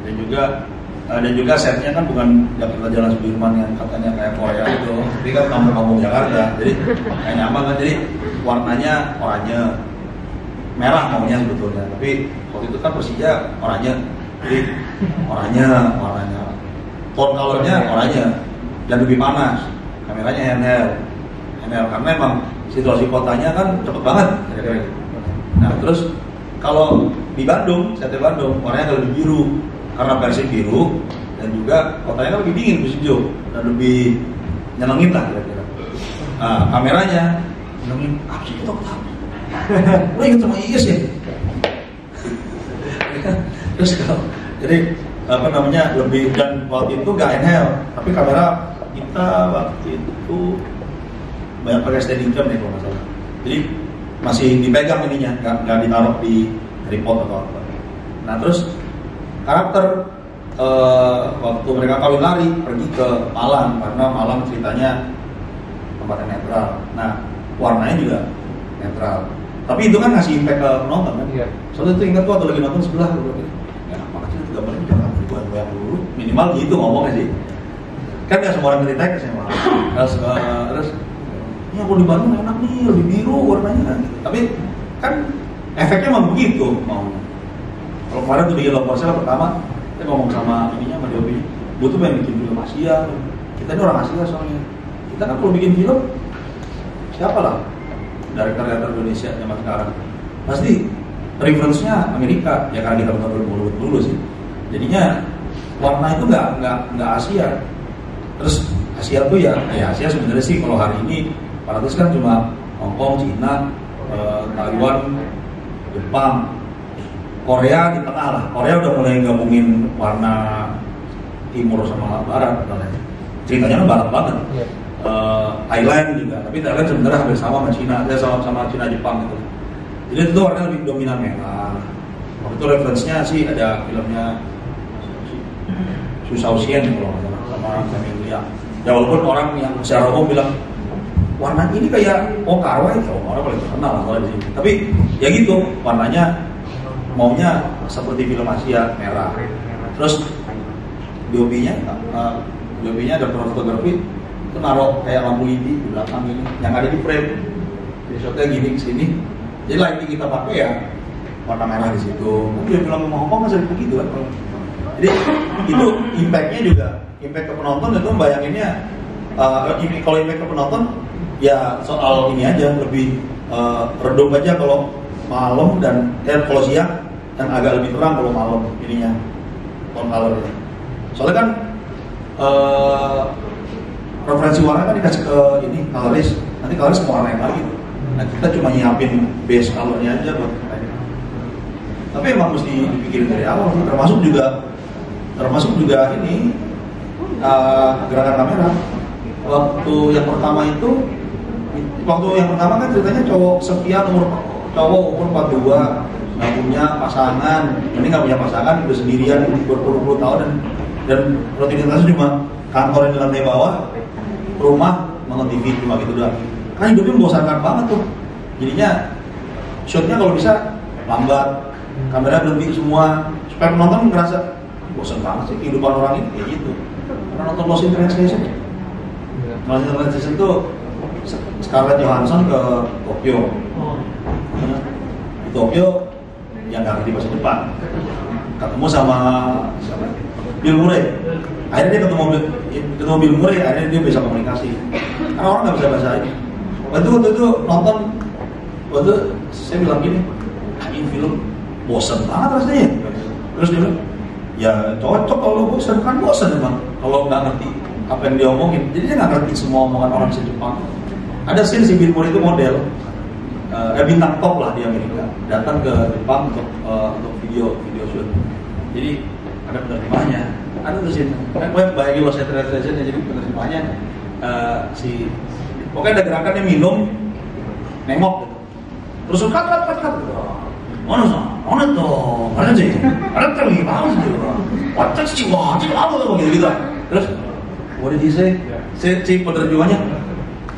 dan juga setnya kan bukan Jakarta Jalan Sudirman yang katanya kayak Korea itu, tapi kan kampung-kampung Jakarta, jadi kayak nyaman kan. Jadi warnanya oranye, merah maunya sebetulnya, tapi waktu itu kan Persija oranye, jadi oranye warnanya, tone colornya oranye, dan lebih panas, kameranya handheld, karena emang situasi kotanya kan cepet banget. Nah terus kalau di Bandung, setnya Bandung, warnanya lebih biru. Karena Persib biru dan juga kotanya kan lebih dingin, lebih sejuk dan lebih nyenengin lah kira-kira. Nah, kameranya nyenengin, apa sih kita ketawa? Lo inget sama Iis ya? Terus kalau jadi lebih, dan waktu itu gak handheld, tapi kamera kita waktu itu banyak pakai steadicam nih kalau nggak salah. Jadi masih dipegang ininya, nggak ditaruh di tripod atau apa. Nah terus karakter waktu mereka kawin lari pergi ke Malang, karena Malang ceritanya tempat yang netral. Nah warnanya juga netral, tapi itu kan ngasih impact ke penonton kan. Iya. Soalnya itu ingat waktu lagi nonton sebelah ya apa sih itu gambarnya jangan goyang dulu, minimal gitu ngomongnya sih. Kan nggak semua orang ngerti teksnya malah. Terus ini aku di Bandung enak nih, lebih biru warnanya kan. Tapi kan efeknya emang begitu maunya. Kalau kemarin tuh bikin Lompor Sel pertama, kita ngomong sama ininya, sama Dewi, gue tuh pengen bikin film Asia. Kita ini orang Asia soalnya. Kita kan kalau bikin film, siapa lah director Indonesia zaman sekarang? Pasti reference-nya Amerika, ya karena kita nonton dulu sih. Jadinya warna itu nggak Asia. Terus Asia tuh ya Asia sebenarnya sih kalau hari ini paratus kan cuma Hong Kong, Cina, Taiwan, Jepang, Korea di tengah lah. Korea udah mulai gabungin warna timur sama barat katanya. Ceritanya kan barat banget. Yeah. Thailand juga, tapi Thailand sebenarnya hampir sama Cina, sama Cina Jepang gitu. Jadi itu warna lebih dominan merah. Waktu itu referensinya sih ada filmnya Susausian kalau nggak salah sama Emilia. Ya walaupun orang yang secara umum bilang warna ini kayak Wong Kar-wai, orang paling terkenal lah di sini. Tapi ya gitu, warnanya maunya seperti film Asia, merah. Terus DOP-nya ada fotografi itu naruh kayak lampu LED di belakang ini yang ada di frame. Jadi shotnya gini ke sini. Jadi lighting kita pakai ya warna merah di situ. Dia film Hong Kong masih begitu kan. Jadi itu impact-nya juga, impact ke penonton itu bayanginnya kalau impact ke penonton ya soal ini aja lebih redup aja kalau malam dan kalau siang dan agak lebih terang kalau malam ininya tone color-nya. Soalnya kan referensi warna kan dikasih ke ini coloris, nanti coloris mau warnain lagi. Nah kita cuma nyiapin base color-nya aja buat mereka. Tapi emang mesti dipikirin dari awal, termasuk juga ini gerakan kamera. Waktu yang pertama kan ceritanya cowok sekian umur 42 nggak punya pasangan, ini nggak punya pasangan udah sendirian berpuluh-puluh tahun dan rutinitasnya cuma kantor di lantai bawah, rumah nonton TV cuma gitu doang. Kan hidupnya membosankan banget tuh. Jadinya shootnya kalau bisa lambat, kamera berhenti semua supaya penonton ngerasa bosan banget sih kehidupan orang ini kayak gitu. Karena nonton Lost in Translation itu Scarlett Johansson ke Tokyo. Di Tokyo yang nggak ngerti bahasa Jepang, ketemu sama Bill Murray. Akhirnya dia ketemu Bill Murray, akhirnya dia bisa komunikasi. Karena orang nggak bisa bahasa ini. Waktu itu nonton, saya bilang gini, ini film bosan banget rasanya. Terus dia bilang, ya cocok kalau bosan, kan bosan emang kalau nggak ngerti apa yang dia omongin. Jadi dia nggak ngerti semua omongan orang di Jepang. Ada scene si Bill Murray itu model, bintang top lah di Amerika, datang ke Jepang untuk video shoot. Jadi ada penerjemahnya, ada tuh scene. Kan gue bayangin Lost in Translation, jadi penerjemahnya pokoknya ada gerakannya minum, nengok gitu. Terus cut. Ono tuh, ada tuh gimana sih? Wajah sih, wah, apa gitu. Terus, what did he say? Si penerjemahnya,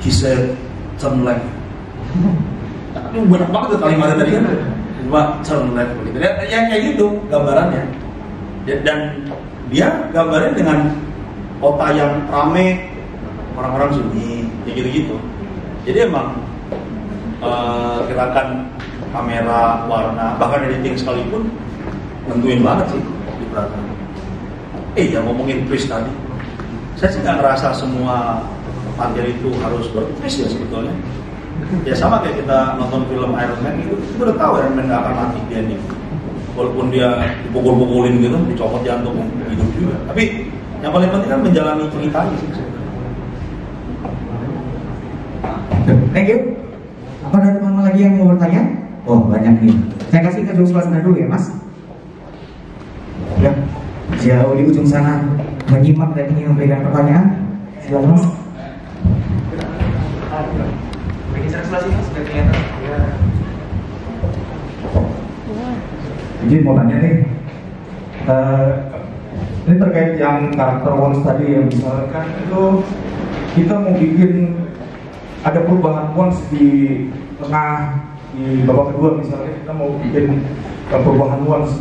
he said, turn left. Tapi banyak banget tuh kalimatnya tadi kan, cuma turn left begitu. Yang kayak gitu gambarannya. Dan dia gambarin dengan kota yang rame, orang-orang sunyi, gitu. Jadi emang gerakan kamera, warna, bahkan editing sekalipun nentuin banget sih di belakang. Ya ngomongin twist tadi, saya sih nggak ngerasa semua materi itu harus bertwist ya sebetulnya. Ya sama kayak kita nonton film Iron Man gitu, kita udah tahu Iron Man nggak akan mati dia nih. Walaupun dia dipukul-pukulin gitu, dicopot jantungnya, hidup juga. Tapi yang paling penting kan menjalani ceritanya sih. Thank you. Apa ada teman lagi yang mau bertanya? Oh banyak nih. Saya kasih ke Joshua sana dulu ya Mas. Ya, jauh di ujung sana menyimak dan ingin memberikan pertanyaan. Silakan Mas. Bikin translasi Mas, biar kelihatan. Jadi mau tanya nih, ini terkait yang karakter Wons tadi yang misalkan itu kita mau bikin ada perubahan Wons di tengah, di babak kedua misalnya kita mau bikin perubahan Wons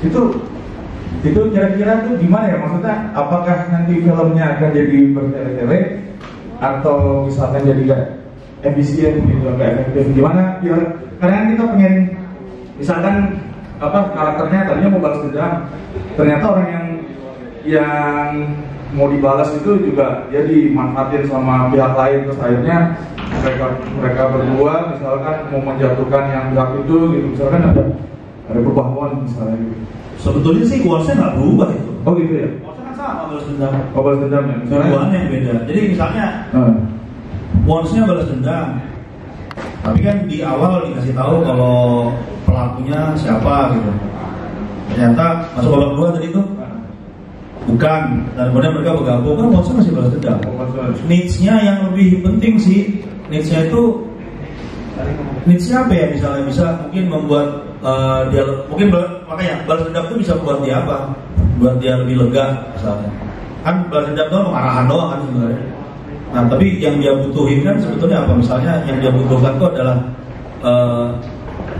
itu kira-kira tuh gimana ya, maksudnya apakah nanti filmnya akan jadi bertele-tele atau misalkan jadi gak efisien gitu, gak efektif gimana ya? Karena kita pengen misalkan karakternya tadinya mau balas dendam, ternyata orang yang mau dibalas itu juga dia dimanfaatin sama pihak lain, terus akhirnya mereka berdua misalkan mau menjatuhkan yang pihak itu gitu, misalkan ada perubahan misalnya gitu. Sebetulnya sih Wons-nya nggak berubah itu. Oh gitu ya? Wons-nya kan sama balas dendam. Oh balas dendam ya? Tujuannya yang beda. Jadi misalnya Wons-nya balas dendam, tapi kan di awal dikasih tahu kalau pelakunya siapa gitu. Ternyata masuk babak kedua tadi itu bukan, dan kemudian mereka bergabung, kan Wons-nya masih balas dendam. Needs-nya yang lebih penting sih, needs-nya itu apa ya, misalnya bisa mungkin membuat dia mungkin makanya balas dendam itu bisa buat dia apa? Buat dia lebih lega misalnya. Kan balas dendam itu pengarahan doang kan sebenarnya. Nah tapi yang dia butuhin kan sebetulnya apa? Misalnya yang dia butuhkan itu adalah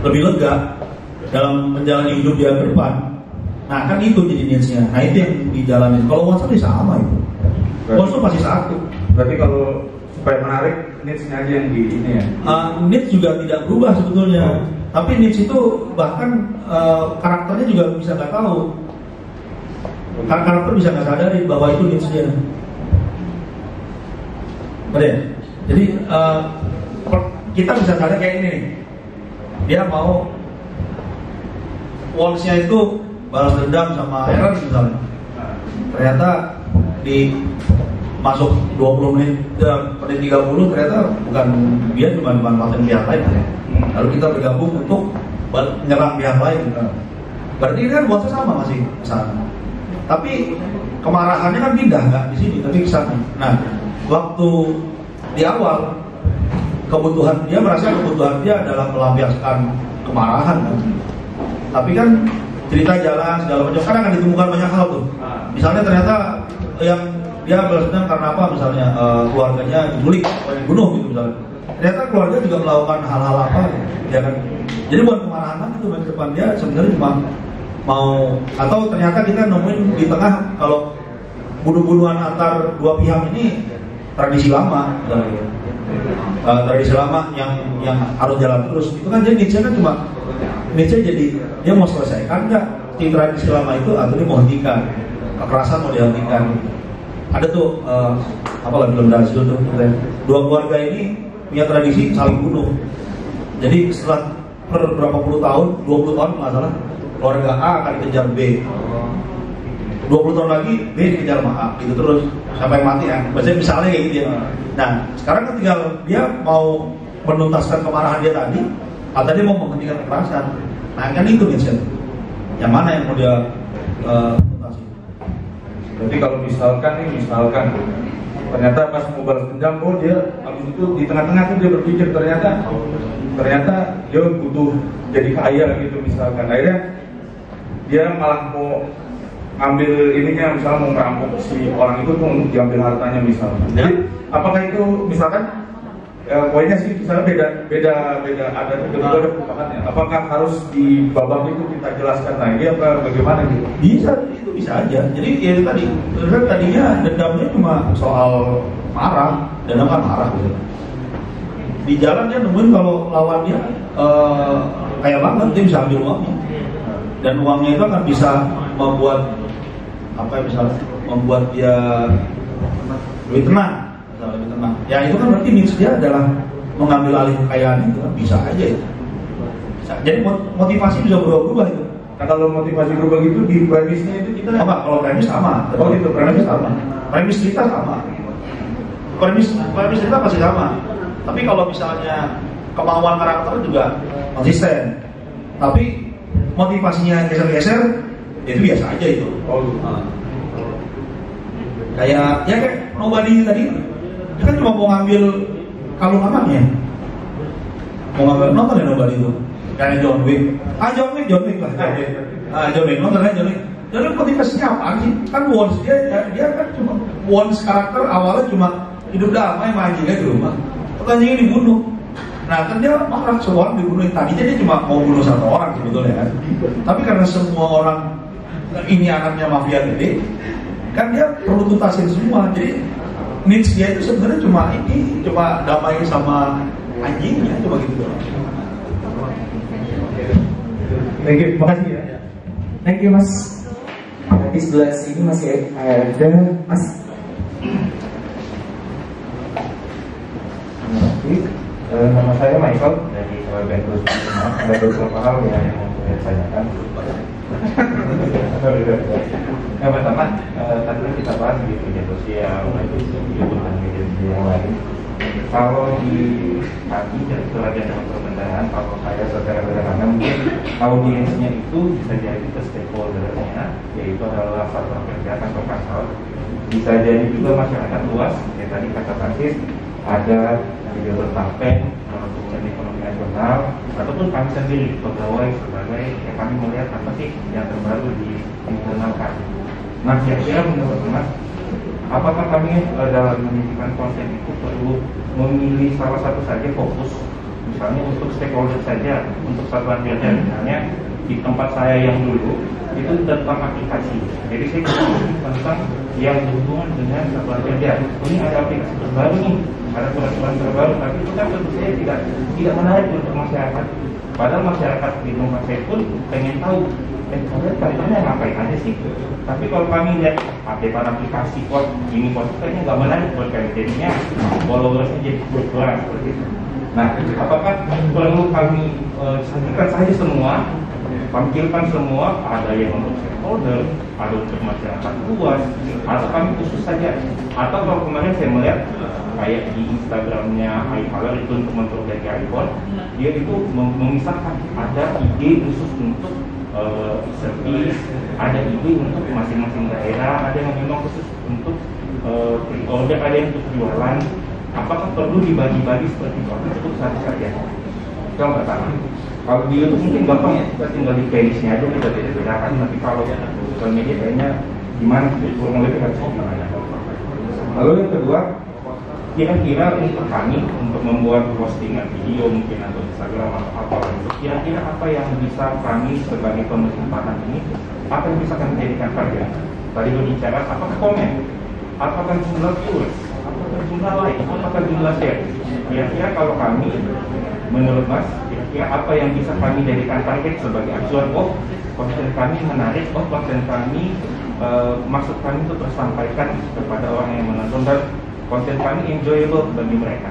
lebih lega dalam menjalani hidup dia ke depan. Nah kan itu jadi needs-nya. Nah itu yang dijalanin. Kalau wants itu sama itu. Wants itu pasti satu. Berarti kalau supaya menarik, needs-nya aja yang di ini ya? Needs juga tidak berubah sebetulnya. Tapi needs itu bahkan karakternya juga bisa nggak tahu. Karakter bisa nggak sadari bahwa itu needs dia. Benar. Jadi kita bisa sadar kayak ini nih. Dia mau wants-nya itu balas dendam sama Aaron misalnya. Ternyata di masuk 20 menit per 30 ternyata bukan dia cuma manfaatin pihak lain ya. Lalu kita bergabung untuk menyerang pihak lain. Berarti ini kan wants sama masih kesana. Tapi kemarahannya kan pindah nggak di sini tapi kesana. Nah waktu di awal kebutuhan dia merasa kebutuhan dia adalah melampiaskan kemarahan kan. Tapi kan cerita jalan segala macam kan akan ditemukan banyak hal tuh. Misalnya ternyata yang dia balas dendam karena apa misalnya keluarganya diculik atau dibunuh gitu misalnya. Ternyata keluarga juga melakukan hal-hal apa ya kan. Jadi buat kemarahan itu di depan dia sebenarnya cuma mau atau ternyata kita nemuin di tengah kalau bunuh-bunuhan antar dua pihak ini tradisi lama misalnya. Tradisi lama yang harus jalan terus itu kan jadi Nietzsche kan cuma Nietzsche jadi dia mau selesaikan nggak di tradisi lama itu atau dia mau hentikan kekerasan mau dihentikan. Ada tuh apalah film Brazil tuh dua keluarga ini punya tradisi saling bunuh. Jadi setelah berapa puluh tahun 20 tahun nggak salah keluarga A akan dikejar B 20 tahun lagi B dikejar sama A gitu terus sampai mati ya. Maksudnya misalnya kayak gitu ya. Nah sekarang kan tinggal dia mau menuntaskan kemarahan dia tadi atau dia mau menghentikan kekerasan. Nah kan itu nih yang mana yang mau dia tuntasi. Jadi kalau misalkan ternyata pas mau balas dendam, oh dia habis itu di tengah-tengah tuh dia berpikir ternyata dia butuh jadi kaya gitu misalkan. Akhirnya dia malah mau ngambil ininya misalnya mau merampok si orang itu tuh untuk diambil hartanya misalnya. Jadi apakah itu misalkan poinnya sih misalnya beda ada perubahannya. Apakah harus di babak itu kita jelaskan lagi apa bagaimana gitu? Itu bisa aja. Jadi ya itu tadi tadinya dendamnya cuma soal marah, dendam kan marah gitu. Di jalan dia nemuin kalau lawannya kayak banget dia bisa ambil uangnya. Dan uangnya itu akan bisa membuat membuat dia lebih tenang. Ya itu kan berarti needs dia adalah mengambil alih kekayaan itu kan bisa aja itu. Bisa. Jadi motivasi bisa berubah itu. Nah kalau motivasi berubah gitu di premisnya itu kita kalau premis sama. Oh gitu, premis sama. Premis kita sama. Premis kita pasti sama. Tapi kalau misalnya kemauan karakter juga konsisten. Tapi motivasinya geser-geser itu biasa aja itu. Kayak nobody tadi. Dia kan cuma mau ngambil kalung amannya. Mau ngambil nonton ya nobody itu. Kayak John Wick lah. John Wick nonton aja John Wick. Jadi motivasinya apa sih? Kan Wons dia kan cuma Wons karakter awalnya cuma hidup damai sama anjingnya di rumah. Anjingnya dibunuh. Nah kan dia marah semua orang dibunuh. Tadinya dia cuma mau bunuh satu orang sebetulnya kan. Tapi karena semua orang ini anaknya mafia gede, kan dia perlu tuntasin semua. Jadi needs dia itu sebenarnya cuma damai sama anjingnya, cuma gitu doang. Thank you, makasih ya. Thank you Mas. Di sebelah sini masih ada Mas. Nama saya Michael dari Bentus. Ada beberapa hal yang mau saya tanyakan. Yang pertama, tadi kita bahas di media sosial, media yang lain. Kalau di kami dan pelajaran dalam pemerintahan, kalau saya secara sederhana mungkin audiensnya itu bisa jadi ke stakeholdernya, yaitu adalah satuan kerja atau pasar. Bisa jadi juga masyarakat luas, kayak tadi kata Francis, ada yang berpartai, kemudian ekonomi nasional, ataupun kami sendiri pegawai sebagai kami melihat apa sih yang terbaru di internal kami. Nah, kira-kira menurut Mas, apakah kami dalam menyajikan konten itu perlu memilih salah satu saja fokus Misalnya untuk stakeholder saja, untuk satuan kerja, misalnya di tempat saya yang dulu itu tentang aplikasi. Jadi saya tentang yang berhubungan dengan satuan kerja. Ini ada aplikasi terbaru nih, ada peraturan terbaru, tapi itu kan tentu saja tidak menarik untuk masyarakat. Padahal masyarakat di tempat saya pun pengen tahu, kalian kaitannya ngapain aja sih? Tapi kalau kami lihat update aplikasi kok ini kok kayaknya nggak menarik buat kami, jadinya followersnya jadi berkurang seperti itu. Nah, apakah perlu kami sajikan saja semua, tampilkan semua, ada yang untuk stakeholder, ada untuk masyarakat luas, atau kami khusus saja? Atau kalau kemarin saya melihat kayak di Instagramnya iColor itu untuk memperbaiki iPhone, dia itu memisahkan ada ide khusus untuk servis, ada ide untuk masing-masing daerah, ada yang memang khusus untuk order, ada yang untuk jualan. Apakah perlu dibagi-bagi seperti itu? Cukup satu saja. Yang pertama, kalau di YouTube mungkin gampang ya, kita tinggal di playlistnya aja kita beda-bedakan. Tapi kalau sosial media kayaknya gimana? Kurang lebih harus gimana? Lalu yang kedua, kira-kira untuk kami untuk membuat postingan video mungkin atau Instagram atau apa, kira-kira apa yang bisa kami sebagai pemerintah ini, apa yang bisa kami jadikan target? Tadi berbicara apakah komen, apakah jumlah viewers, apakah jumlah like, apakah jumlah share? Kira-kira kalau kami, menurut Mas, kira-kira apa yang bisa kami jadikan target sebagai acuan? Oh, konten kami menarik, oh konten kami maksud kami itu tersampaikan kepada orang yang menonton dan konten kami enjoyable bagi mereka.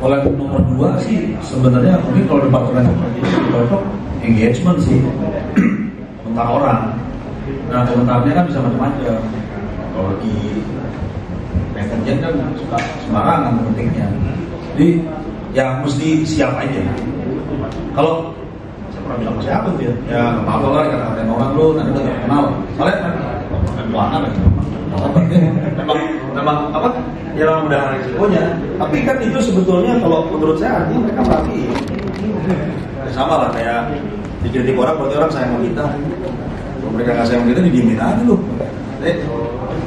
Oleh nomor 2 sih sebenarnya mungkin kalau departemen cocok engagement sih tentang orang. Nah komentarnya kan bisa macam-macam. Kalau di netizen kan suka sembarangan pentingnya. Jadi ya mesti siap aja. Kalau saya pernah bilang sama siapa tuh ya nggak apa-apa lah kata-katain orang lu nanti udah kenal. Soalnya kan keuangan lagi. memang apa ya memang udah risikonya, tapi kan itu sebetulnya kalau menurut saya artinya mereka berarti sama lah kayak dikritik orang berarti orang sayang sama kita. Kalau mereka nggak sayang sama kita didiemin aja loh.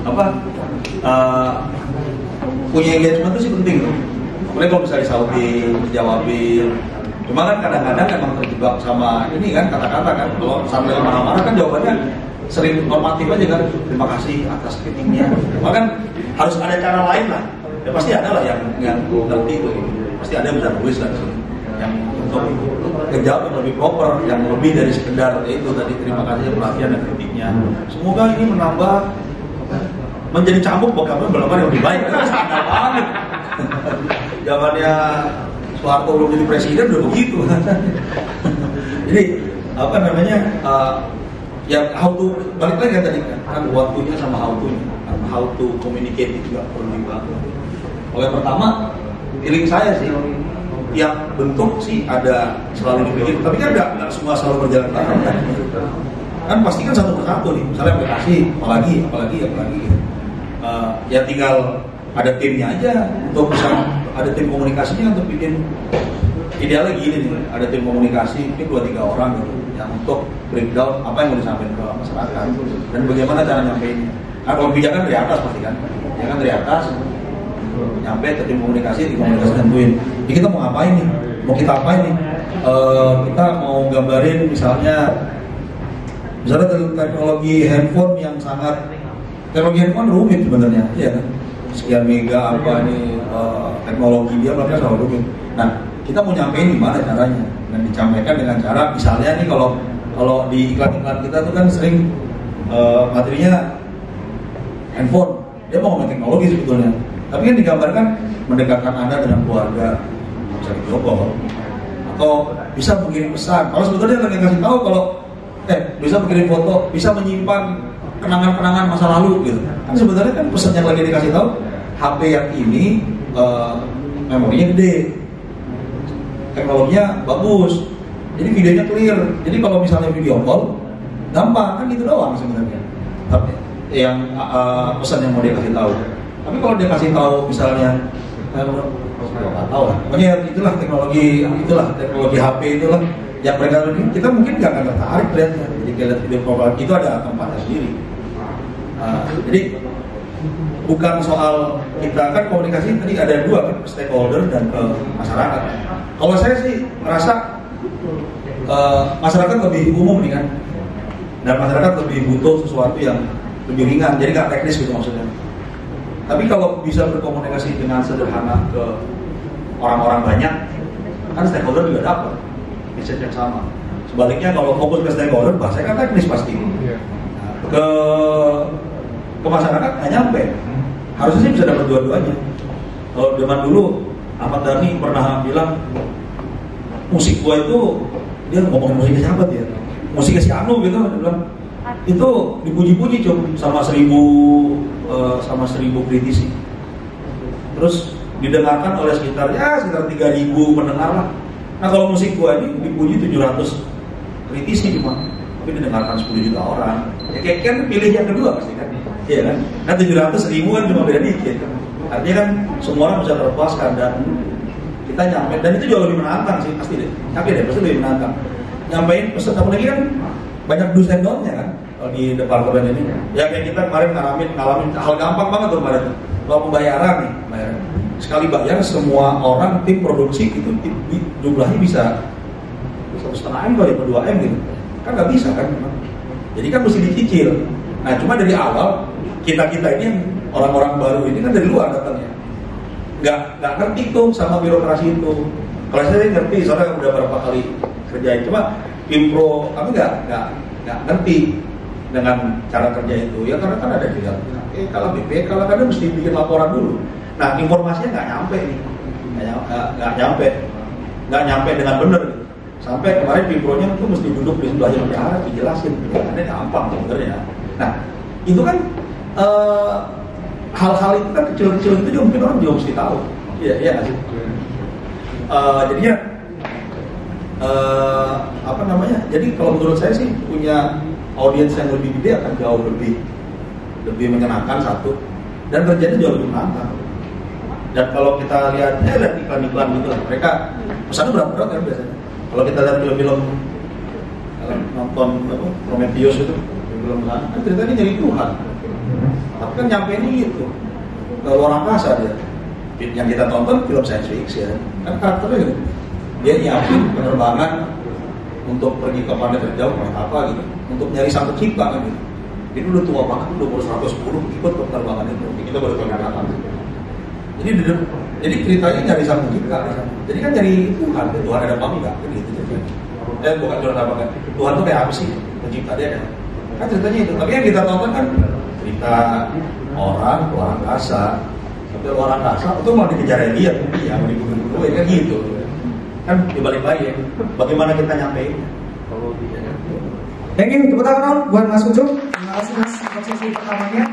Apa punya engagement itu sih penting loh. Apalagi kalau bisa disautin, dijawabin. Cuma kan kadang-kadang emang terjebak sama ini kan kata-kata kan. Kalau sampai marah-marah kan jawabannya sering normatif aja kan, terima kasih atas kritiknya. Bahkan harus ada cara lain lah. Ya pasti ada lah yang ngerti itu. Pasti ada yang bisa tulis lah yang untuk ngejawab yang lebih proper, yang lebih dari sekedar itu tadi terima kasih perhatian dan kritiknya. Semoga ini menambah menjadi cambuk bokapnya belakang yang lebih baik. Ada banget. Zamannya Soeharto belum jadi presiden udah begitu. Jadi apa namanya? Ya how to balik lagi kan tadi kan what to-nya sama how to communicate itu juga perlu dibangun. Oleh pertama feeling saya sih yang bentuk sih ada selalu dipikir, tapi kan nggak semua selalu berjalan bareng kan pasti kan satu persatu nih, misalnya aplikasi apalagi ya tinggal ada timnya aja untuk bisa ada tim komunikasinya untuk bikin idealnya gini nih, ada tim komunikasi ini 2-3 orang gitu yang untuk breakdown apa yang mau disampaikan ke masyarakat dan bagaimana cara nyampeinnya. Nah kalau kebijakan dari atas pasti kan, ya kan dari atas nyampe ke tim komunikasi tentuin. Jadi kita mau ngapain nih? Mau kita apain nih? Kita mau gambarin misalnya teknologi handphone yang sangat teknologi handphone rumit sebenarnya, ya kan? Sekian mega apa nih teknologi dia berarti selalu rumit. Nah kita mau nyampein gimana caranya? Dan disampaikan dengan cara misalnya nih kalau di iklan-iklan kita tuh kan sering materinya handphone, dia mau ngomong teknologi sebetulnya, tapi kan digambarkan mendekatkan Anda dengan keluarga, bisa video call atau bisa mengirim pesan. Kalau sebetulnya lagi kasih tahu kalau bisa mengirim foto, bisa menyimpan kenangan-kenangan masa lalu gitu. Kan sebenarnya kan pesan yang lagi dikasih tahu HP yang ini memorinya gede, teknologinya bagus, jadi videonya clear. Jadi kalau misalnya video call gampang kan gitu doang sebenarnya. Tapi yang pesan yang mau dia kasih tahu. Tapi kalau dia kasih tahu misalnya nggak tahu lah, pokoknya itulah teknologi HP itulah yang mereka kita mungkin nggak akan tertarik lihatnya. Jadi kita lihat video call itu ada tempatnya sendiri. Jadi bukan soal kita kan komunikasi tadi ada dua kan, stakeholder dan ke masyarakat. Kalau saya sih merasa masyarakat lebih umum nih kan, dan masyarakat lebih butuh sesuatu yang lebih ringan, jadi nggak teknis gitu maksudnya. Tapi kalau bisa berkomunikasi dengan sederhana ke orang-orang banyak, kan stakeholder juga dapat message yang sama. Sebaliknya kalau fokus ke stakeholder, bahasanya kan teknis pasti. Nah, ke masyarakat nggak nyampe. Harusnya sih bisa dapat dua-duanya. Kalau zaman dulu Ahmad Dhani pernah bilang musik gua itu, dia ngomong musiknya siapa dia? Musiknya si Anu gitu, dia bilang itu dipuji-puji sama 1000 kritisi. Terus didengarkan oleh sekitar 3.000 pendengar lah. Nah kalau musik gua ini dipuji 700 kritisi cuma, tapi didengarkan 10 juta orang. Ya kayak kan pilih yang kedua pasti kan, iya kan? Nah 700.000 kan cuma beda dikit. Artinya kan semua orang bisa terpuaskan dan kita nyampe, dan itu jauh lebih menantang sih pasti deh. Tapi deh pasti lebih menantang. Nyampein pesan, apalagi kan banyak do's and don't-nya kan di departemen ini. Ya kayak kita kemarin ngalamin hal gampang banget tuh kemarin. Kalau pembayaran nih, sekali bayar semua orang tim produksi itu jumlahnya bisa 1,5 M kali atau 2 M gitu. Kan nggak bisa kan? Jadi kan mesti dicicil. Nah cuma dari awal kita ini orang-orang baru ini kan dari luar datangnya, nggak ngerti tuh sama birokrasi itu. Kalau saya ngerti, soalnya udah berapa kali kerjain. Cuma Impro kami nggak ngerti dengan cara kerja itu. Ya karena kan ada juga kalau BP kalau kadang mesti bikin laporan dulu. Nah informasinya nggak nyampe nih, nggak nyampe dengan benar. Sampai kemarin Impro-nya tuh mesti duduk di sebelahnya bendahara dijelasin, karena gampang sebenarnya. Nah itu kan hal-hal itu kan kecil-kecil itu juga mungkin orang juga mesti tahu. Iya sih. Jadinya jadi kalau menurut saya sih punya audiens yang lebih gede akan jauh lebih menyenangkan satu, dan kerjanya jauh lebih menantang. Dan kalau kita lihat iklan-iklan gitu lah, mereka pesannya berat-berat kan biasanya. Kalau kita lihat film-film nonton Prometheus itu, film kan ceritanya nyari Tuhan, tapi kan nyampe ini gitu ke luar angkasa dia. Yang kita tonton film science fiction kan karakternya gitu. Dia nyiapin penerbangan untuk pergi ke planet terjauh apa gitu, untuk nyari sang pencipta kan gitu. Dia udah tua banget, udah umur 110 ikut ke penerbangan itu. Kita baru tahun yang jadi ceritanya nyari sang pencipta. Jadi kan nyari Tuhan ada apa enggak gitu. Bukan Tuhan apa kan? Tuhan tuh kayak apa sih? Pencipta dia kan? Kan ceritanya itu. Tapi yang kita tonton kan cerita orang luar angkasa. Sampai luar angkasa itu mau dikejar alien, ya mau dibunuh kan gitu. Kan dibalik lagi ya. Bagaimana kita nyampein? Thank you, tepuk tangan buat Mas Ucup. Terima kasih Mas untuk sesi pertamanya.